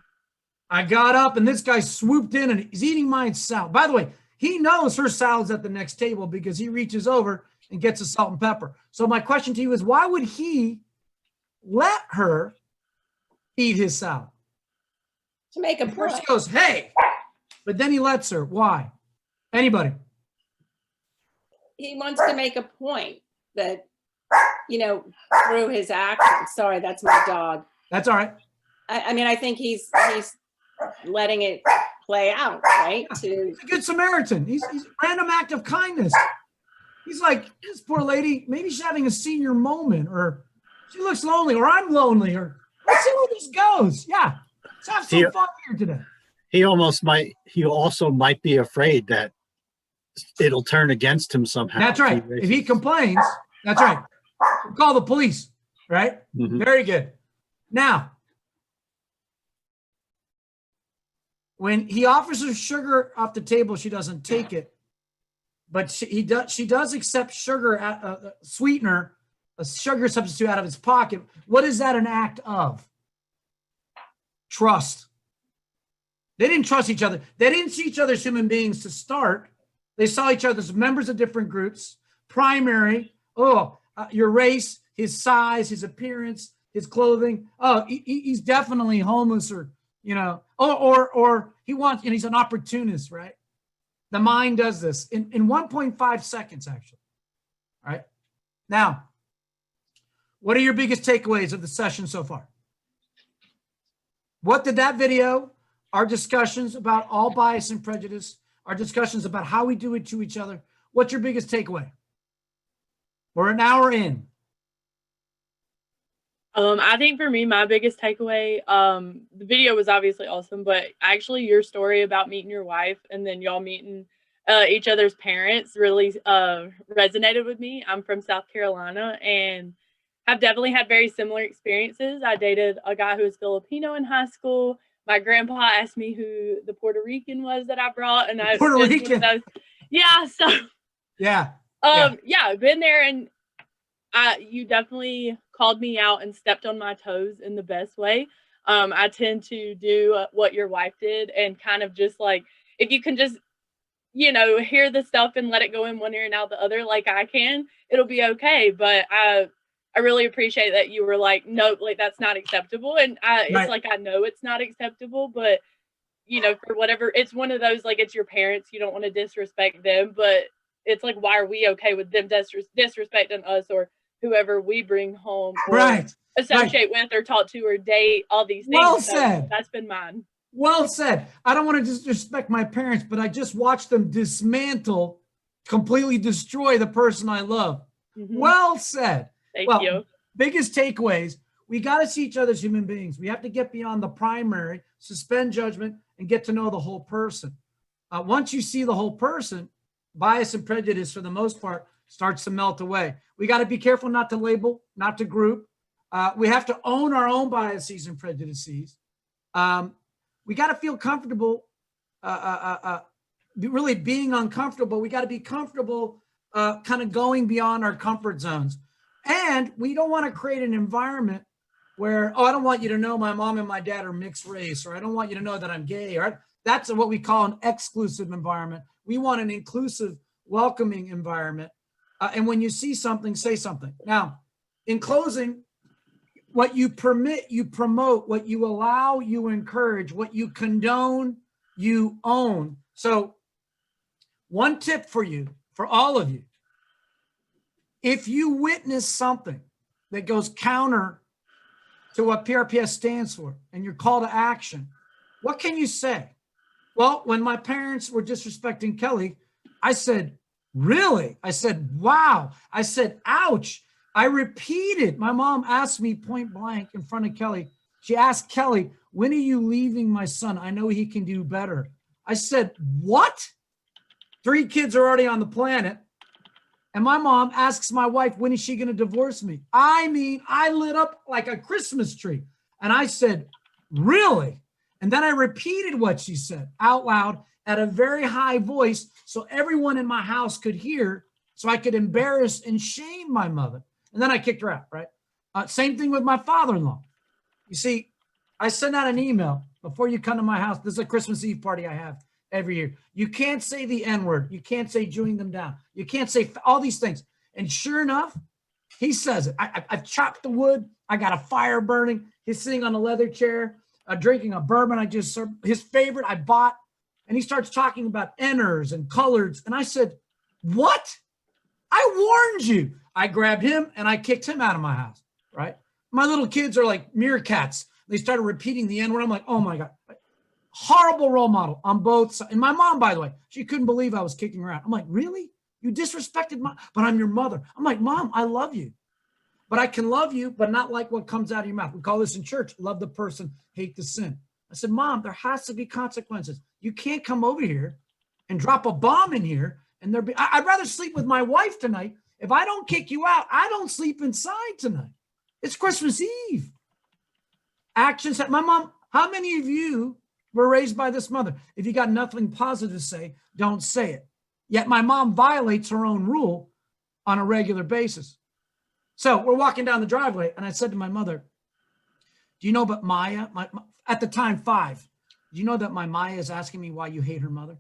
I got up and this guy swooped in and he's eating my salad. By the way, he knows her salad's at the next table because he reaches over and gets a salt and pepper. So my question to you is, why would he let her eat his salad? To make a point. First goes, hey, but then he lets her. Why? Anybody? He wants to make a point that, you know, through his actions. Sorry, that's my dog. That's all right. I mean, I think he's letting it play out, right? To He's a good Samaritan. He's a random act of kindness. He's like, this poor lady, maybe she's having a senior moment, or she looks lonely, or I'm lonely, or let's see where this goes. Yeah, let's have some fun here today. He also might be afraid that it'll turn against him somehow. That's right. If he complains, that's right. Call the police, right? Mhm. Very good. Now, when he offers her sugar off the table, she doesn't take it. But she does accept sugar, sweetener, a sugar substitute out of his pocket. What is that an act of? Trust. They didn't trust each other. They didn't see each other as human beings to start. They saw each other as members of different groups. Primary, your race, his size, his appearance, his clothing. Oh, he's definitely homeless, or or he wants, and he's an opportunist, right? The mind does this in 1.5 seconds, actually. All right. Now, what are your biggest takeaways of the session so far? What did that video, our discussions about all bias and prejudice, our discussions about how we do it to each other, what's your biggest takeaway? We're an hour in. I think for me, my biggest takeaway, the video was obviously awesome, but actually your story about meeting your wife and then y'all meeting each other's parents really resonated with me. I'm from South Carolina and have definitely had very similar experiences. I dated a guy who was Filipino in high school. My grandpa asked me who the Puerto Rican was that I brought, and I Puerto Rican. Yeah, so Yeah. Yeah, been there, and you definitely called me out and stepped on my toes in the best way. I tend to do what your wife did and kind of just like, if you can just, hear the stuff and let it go in one ear and out the other like I can, it'll be okay. But I really appreciate that you were like, no, like that's not acceptable. And it's like, I know it's not acceptable, but for whatever, it's one of those, like, it's your parents, you don't want to disrespect them, but it's like, why are we okay with them disrespecting us or whoever we bring home or associate with or talk to or date, all these things. Well so said. That's been mine. Well said. I don't want to disrespect my parents, but I just watched them dismantle, completely destroy the person I love. Mm-hmm. Well said. Thank you. Biggest takeaways. We got to see each other as human beings. We have to get beyond the primary, suspend judgment, and get to know the whole person. Once you see the whole person, bias and prejudice, for the most part, starts to melt away. We got to be careful not to label, not to group. We have to own our own biases and prejudices. We got to feel comfortable, really being uncomfortable. We got to be comfortable kind of going beyond our comfort zones. And we don't want to create an environment where, I don't want you to know my mom and my dad are mixed race, or I don't want you to know that I'm gay, or that's what we call an exclusive environment. We want an inclusive, welcoming environment. And when you see something, say something. Now, in closing, what you permit, you promote. What you allow, you encourage. What you condone, you own. So one tip for you, for all of you, if you witness something that goes counter to what PRPS stands for and your call to action, what can you say? Well, when my parents were disrespecting Kelly, I said, really? I said, wow. I said, ouch. I repeated. My mom asked me point blank in front of Kelly. She asked Kelly, when are you leaving my son? I know he can do better. I said, what? 3 kids are already on the planet. And my mom asks my wife, when is she going to divorce me? I mean, I lit up like a Christmas tree. And I said, really? And then I repeated what she said out loud at a very high voice so everyone in my house could hear, so I could embarrass and shame my mother. And then I kicked her out, right? Same thing with my father-in-law. You see, I sent out an email before you come to my house. This is a Christmas Eve party I have every year. You can't say the N-word. You can't say chewing them down. You can't say all these things. And sure enough, he says it. I've chopped the wood. I got a fire burning. He's sitting on a leather chair, drinking a bourbon I just served, his favorite I bought. And he starts talking about Ners and coloreds. And I said, what? I warned you. I grabbed him and I kicked him out of my house, right? My little kids are like meerkats. They started repeating the N-word. I'm like, oh my God. Horrible role model on both sides. And my mom, by the way, she couldn't believe I was kicking her out. I'm like, really? You disrespected but I'm your mother. I'm like, Mom, I love you. But I can love you, but not like what comes out of your mouth. We call this in church, love the person, hate the sin. I said, Mom, there has to be consequences. You can't come over here and drop a bomb in here And I'd rather sleep with my wife tonight. If I don't kick you out, I don't sleep inside tonight. It's Christmas Eve. Actions. My mom, how many of you were raised by this mother? If you got nothing positive to say, don't say it. Yet my mom violates her own rule on a regular basis. So we're walking down the driveway, and I said to my mother, do you know but Maya, at the time 5, do you know that my Maya is asking me why you hate her mother?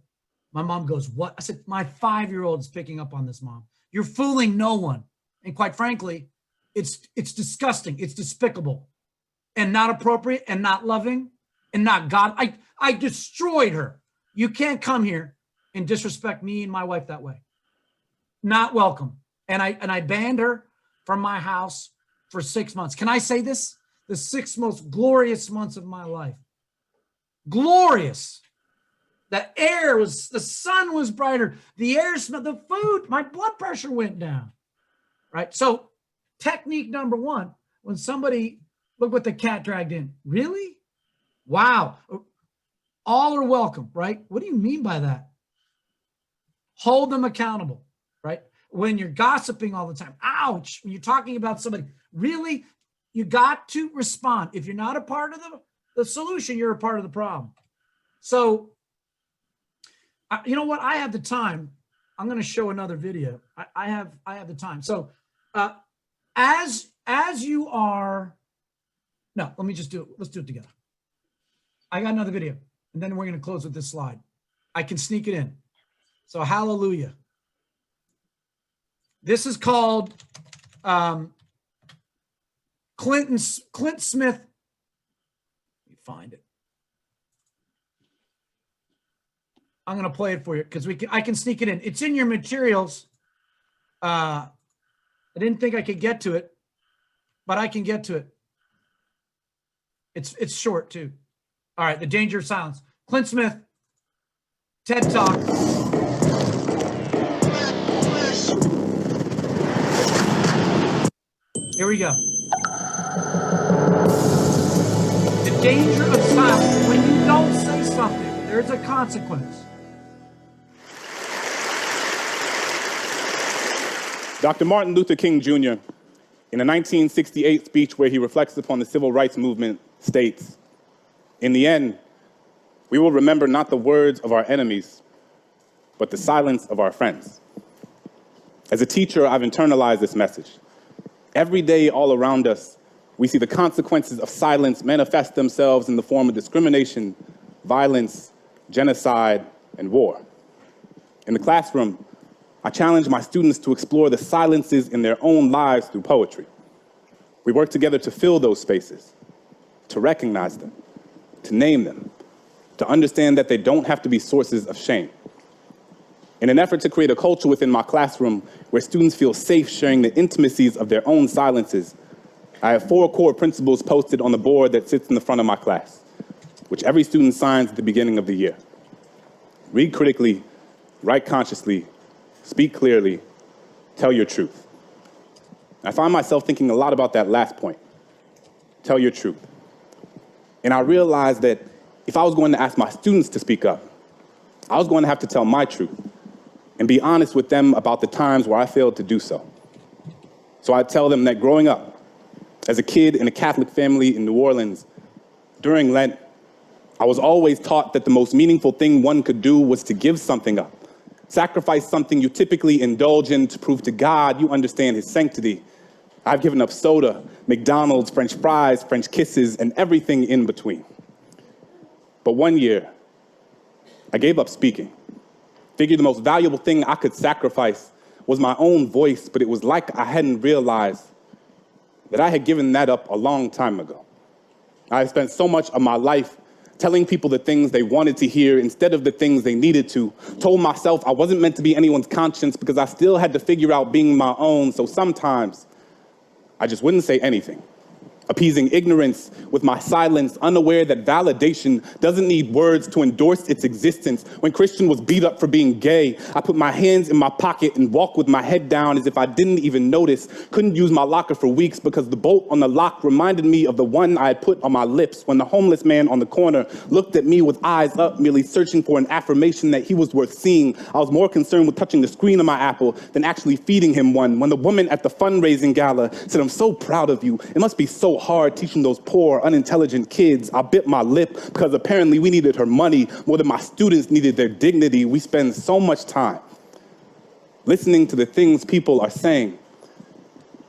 My mom goes, what? I said, my 5-year-old is picking up on this, Mom. You're fooling no one. And quite frankly, it's disgusting. It's despicable and not appropriate and not loving and not God. I destroyed her. You can't come here and disrespect me and my wife that way. Not welcome. And I banned her from my house for 6 months. Can I say this? The 6 most glorious months of my life. Glorious. The sun was brighter. The air smelled, the food, my blood pressure went down. Right? So technique number 1, when somebody, look what the cat dragged in. Really? Wow. All are welcome, right? What do you mean by that? Hold them accountable, right? When you're gossiping all the time, ouch, when you're talking about somebody, really, you got to respond. If you're not a part of the solution, you're a part of the problem. So, you know what? I have the time. I'm going to show another video. I have the time. So, as you are, no, let me just do it. Let's do it together. I got another video, and then we're going to close with this slide. I can sneak it in. So, hallelujah. This is called Clint Smith. Let me find it. I'm going to play it for you because I can sneak it in. It's in your materials. I didn't think I could get to it, but I can get to it. It's short too. All right, The Danger of Silence. Clint Smith, TED Talk. Here we go. The danger of silence. When you don't say something, there's a consequence. Dr. Martin Luther King Jr., in a 1968 speech where he reflects upon the civil rights movement, states, "In the end, we will remember not the words of our enemies, but the silence of our friends." As a teacher, I've internalized this message. Every day, all around us, we see the consequences of silence manifest themselves in the form of discrimination, violence, genocide, and war. In the classroom, I challenge my students to explore the silences in their own lives through poetry. We work together to fill those spaces, to recognize them, to name them, to understand that they don't have to be sources of shame. In an effort to create a culture within my classroom where students feel safe sharing the intimacies of their own silences, I have 4 core principles posted on the board that sits in the front of my class, which every student signs at the beginning of the year. Read critically, write consciously, speak clearly, tell your truth. I find myself thinking a lot about that last point, tell your truth. And I realized that if I was going to ask my students to speak up, I was going to have to tell my truth and be honest with them about the times where I failed to do so. So I tell them that growing up, as a kid in a Catholic family in New Orleans, during Lent, I was always taught that the most meaningful thing one could do was to give something up, sacrifice something you typically indulge in to prove to God you understand his sanctity. I've given up soda, McDonald's, French fries, French kisses, and everything in between. But one year, I gave up speaking. Figured the most valuable thing I could sacrifice was my own voice, but it was like I hadn't realized that I had given that up a long time ago. I had spent so much of my life telling people the things they wanted to hear instead of the things they needed to, told myself I wasn't meant to be anyone's conscience because I still had to figure out being my own, so sometimes I just wouldn't say anything. appeasing ignorance with my silence, unaware that validation doesn't need words to endorse its existence. When Christian was beat up for being gay, I put my hands in my pocket and walked with my head down as if I didn't even notice. Couldn't use my locker for weeks because the bolt on the lock reminded me of the one I had put on my lips when the homeless man on the corner looked at me with eyes up, merely searching for an affirmation that he was worth seeing. I was more concerned with touching the screen of my Apple than actually feeding him one. When the woman at the fundraising gala said, "I'm so proud of you. It must be so hard teaching those poor, unintelligent kids," I bit my lip because apparently we needed her money more than my students needed their dignity. We spend so much time listening to the things people are saying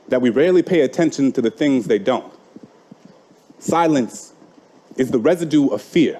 that we rarely pay attention to the things they don't. Silence is the residue of fear.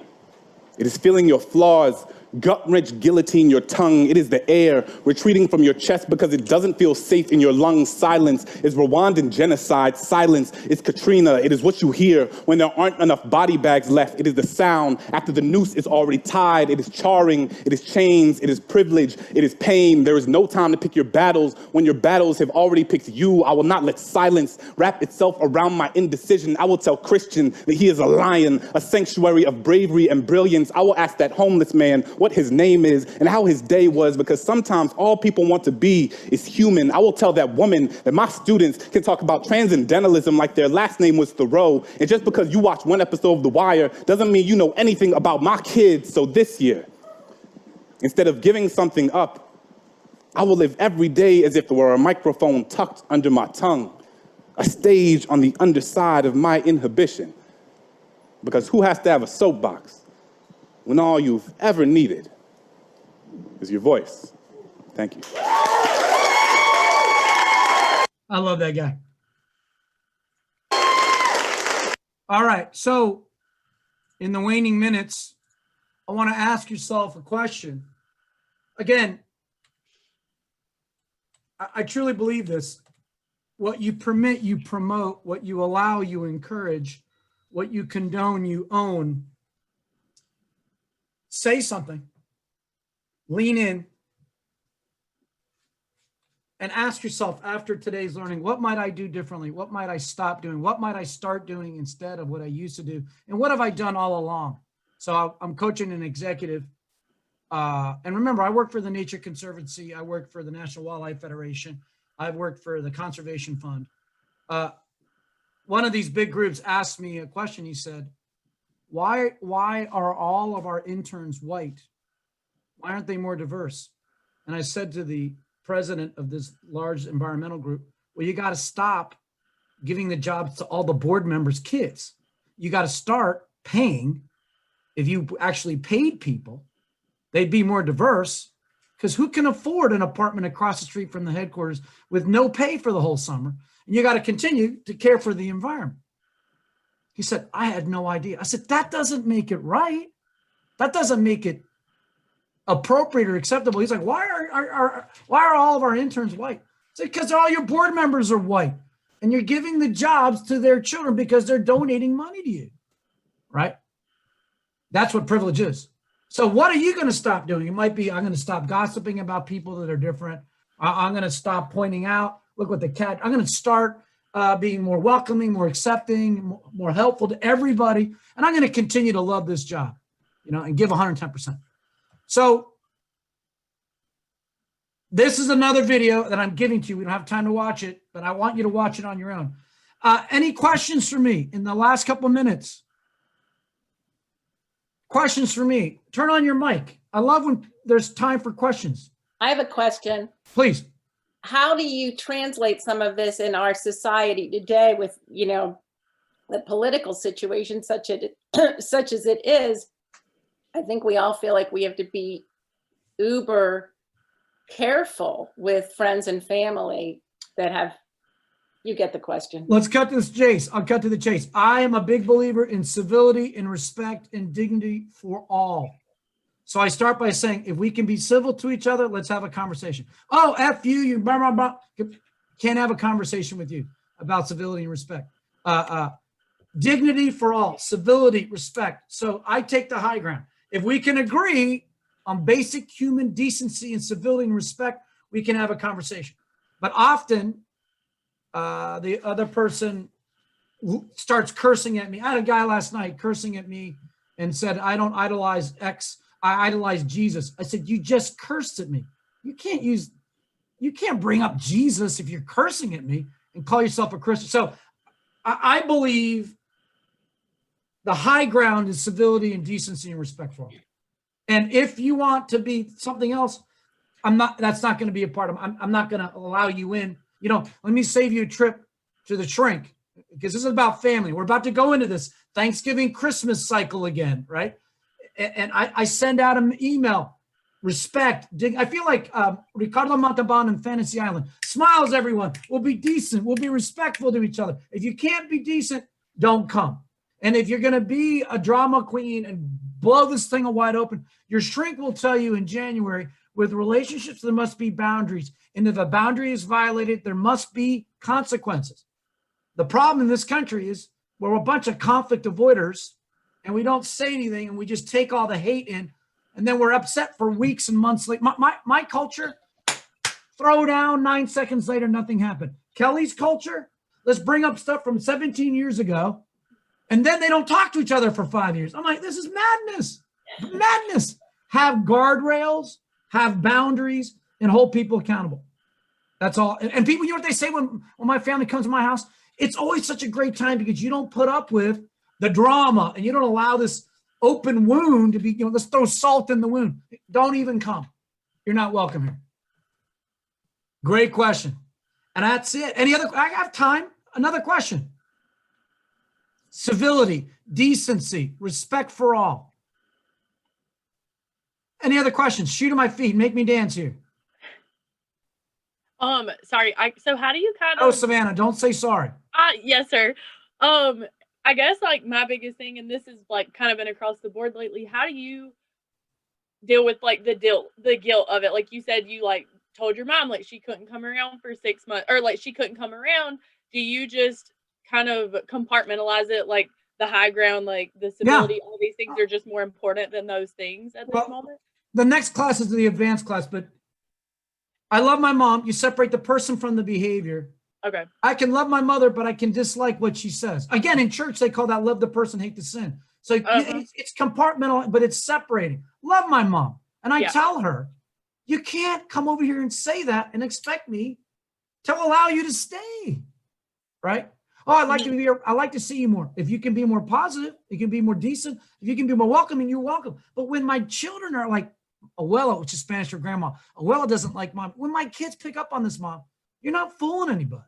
It is feeling your flaws gut-wrench guillotine your tongue. It is the air retreating from your chest because it doesn't feel safe in your lungs. Silence is Rwandan genocide. Silence is Katrina. It is what you hear when there aren't enough body bags left. It is the sound after the noose is already tied. It is charring. It is chains. It is privilege. It is pain. There is no time to pick your battles when your battles have already picked you. I will not let silence wrap itself around my indecision. I will tell Christian that he is a lion, a sanctuary of bravery and brilliance. I will ask that homeless man what his name is and how his day was, because sometimes all people want to be is human. I will tell that woman that my students can talk about transcendentalism like their last name was Thoreau, and just because you watch one episode of The Wire doesn't mean you know anything about my kids. So this year, instead of giving something up, I will live every day as if there were a microphone tucked under my tongue, a stage on the underside of my inhibition. Because who has to have a soapbox when all you've ever needed is your voice? Thank you. I love that guy. All right, so in the waning minutes, I want to ask yourself a question. Again, I truly believe this. What you permit, you promote. What you allow, you encourage. What you condone, you own. Say something. Lean in. And ask yourself after today's learning, what might I do differently? What might I stop doing? What might I start doing instead of what I used to do? And what have I done all along? So I'm coaching an executive. And remember, I work for the Nature Conservancy. I work for the National Wildlife Federation. I've worked for the Conservation Fund. One of these big groups asked me a question. He said, why are all of our interns white? Why aren't they more diverse? And I said to the president of this large environmental group, well, you got to stop giving the jobs to all the board members' kids. You got to start paying. If you actually paid people, they'd be more diverse, because who can afford an apartment across the street from the headquarters with no pay for the whole summer? And you got to continue to care for the environment. He said, I had no idea. I said, that doesn't make it right. That doesn't make it appropriate or acceptable. He's like, why are all of our interns white? I said, because all your board members are white and you're giving the jobs to their children because they're donating money to you, right? That's what privilege is. So what are you going to stop doing? It might be, I'm going to stop gossiping about people that are different. I'm going to stop pointing out, look what the cat, I'm going to start being more welcoming, more accepting, more helpful to everybody. And I'm going to continue to love this job, and give 110%. So this is another video that I'm giving to you. We don't have time to watch it, but I want you to watch it on your own. Any questions for me in the last couple of minutes? Questions for me? Turn on your mic. I love when there's time for questions. I have a question. Please. How do you translate some of this in our society today with, the political situation such as it is? I think we all feel like we have to be uber careful with friends and family that have, you get the question. Let's cut to the chase. I'll cut to the chase. I am a big believer in civility and respect and dignity for all. So I start by saying, if we can be civil to each other, let's have a conversation. Oh, F you blah, blah, blah. Can't have a conversation with you about civility and respect. Dignity for all, civility, respect. So I take the high ground. If we can agree on basic human decency and civility and respect, we can have a conversation. But often the other person starts cursing at me. I had a guy last night cursing at me and said, I don't idolize X, I idolize Jesus. I said, you just cursed at me. You can't bring up Jesus if you're cursing at me and call yourself a Christian. So I believe the high ground is civility and decency and respect for all. And if you want to be something else, that's not going to be a part of, I'm not going to allow you in. You know, let me save you a trip to the shrink, because this is about family. We're about to go into this Thanksgiving, Christmas cycle again, right? And I send out an email, respect. I feel like Ricardo Montalban in Fantasy Island. Smiles, everyone. We'll be decent. We'll be respectful to each other. If you can't be decent, don't come. And if you're going to be a drama queen and blow this thing wide open, your shrink will tell you in January, with relationships, there must be boundaries. And if a boundary is violated, there must be consequences. The problem in this country is we're a bunch of conflict avoiders and we don't say anything and we just take all the hate in, and then we're upset for weeks and months later. My culture, throw down, 9 seconds later, nothing happened. Kelly's culture, let's bring up stuff from 17 years ago, and then they don't talk to each other for 5 years. I'm like, this is madness. Madness. Have guardrails, have boundaries, and hold people accountable. That's all. And people, you know what they say when my family comes to my house? It's always such a great time because you don't put up with the drama and you don't allow this open wound to be, you know, let's throw salt in the wound. Don't even come. You're not welcome here. Great question. And that's it. Any other, I have time. Another question. Civility, decency, respect for all. Any other questions? Shoot at my feet. Make me dance here. Sorry. So how do you kind Oh, of? Savannah, don't say sorry. Yes, sir. I guess like my biggest thing, and this is like kind of been across the board lately. How do you deal with like the guilt of it? Like you said, you like told your mom like she couldn't come around for 6 months, or like she couldn't come around. Do you just kind of compartmentalize it, like the high ground, like the civility, all these things are just more important than those things at this moment? The next class is the advanced class, but I love my mom. You separate the person from the behavior. Okay. I can love my mother, but I can dislike what she says. Again, in church, they call that love the person, hate the sin. So it's compartmental, but it's separating. Love my mom. And I tell her, you can't come over here and say that and expect me to allow you to stay. Right? Oh, I'd like to see you more. If you can be more positive, you can be more decent. If you can be more welcoming, you're welcome. But when my children are like, Abuela, which is Spanish for grandma, Abuela doesn't like mom. When my kids pick up on this, mom, you're not fooling anybody.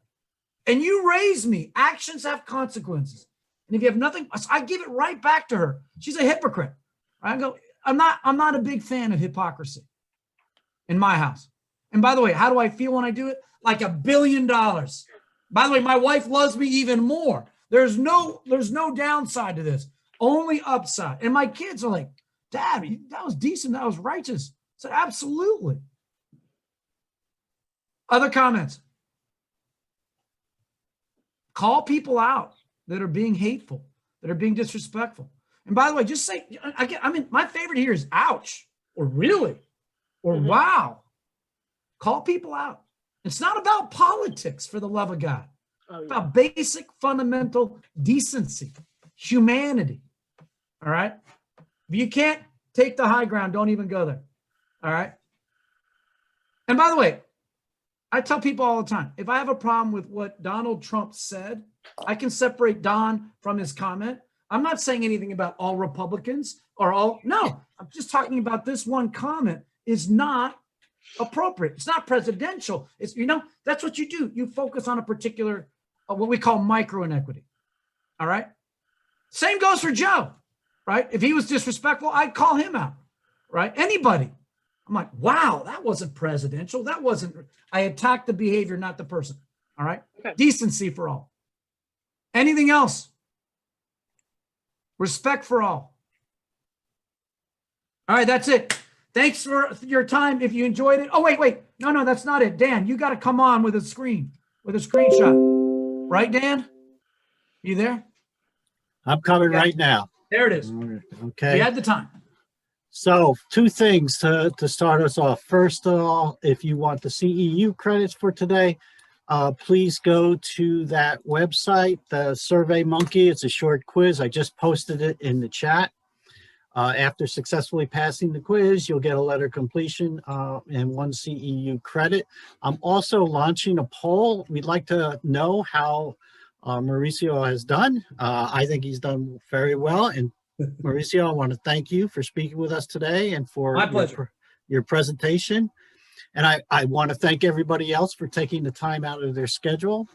And you raised me. Actions have consequences. And if you have nothing, I give it right back to her. She's a hypocrite. I go, I'm not a big fan of hypocrisy in my house. And by the way, how do I feel when I do it? Like $1 billion. By the way, my wife loves me even more. There's no downside to this, only upside. And my kids are like, Dad, that was decent. That was righteous. I said, absolutely. Other comments? Call people out that are being hateful, that are being disrespectful. And by the way, just say, I mean, my favorite here is ouch, or really, or wow. Call people out. It's not about politics, for the love of God. It's about basic, fundamental decency, humanity. All right? If you can't take the high ground, don't even go there. All right? And by the way, I tell people all the time, if I have a problem with what Donald Trump said, I can separate Don from his comment. I'm not saying anything about all Republicans or all, no, I'm just talking about this one comment is not appropriate. It's not presidential. It's, you know, that's what you do. You focus on a particular, what we call micro inequity. All right. Same goes for Joe, right? If he was disrespectful, I'd call him out, right? Anybody. I'm like, wow, that wasn't presidential. That wasn't, I attacked the behavior, not the person. All right. Okay. Decency for all. Anything else? Respect for all. All right. That's it. Thanks for your time. If you enjoyed it. Oh, wait. No, that's not it. Dan, you got to come on with a screen, with a screenshot. Right, Dan? You there? I'm coming right now. There it is. Okay. We had the time. So 2 things to start us off. First of all, if you want the CEU credits for today, please go to that website, the Survey Monkey. It's a short quiz. I just posted it in the chat. After successfully passing the quiz, you'll get a letter of completion and 1 CEU credit. I'm also launching a poll. We'd like to know how Mauricio has done. I think he's done very well. And Mauricio, I want to thank you for speaking with us today and for My pleasure. your presentation. And I want to thank everybody else for taking the time out of their schedule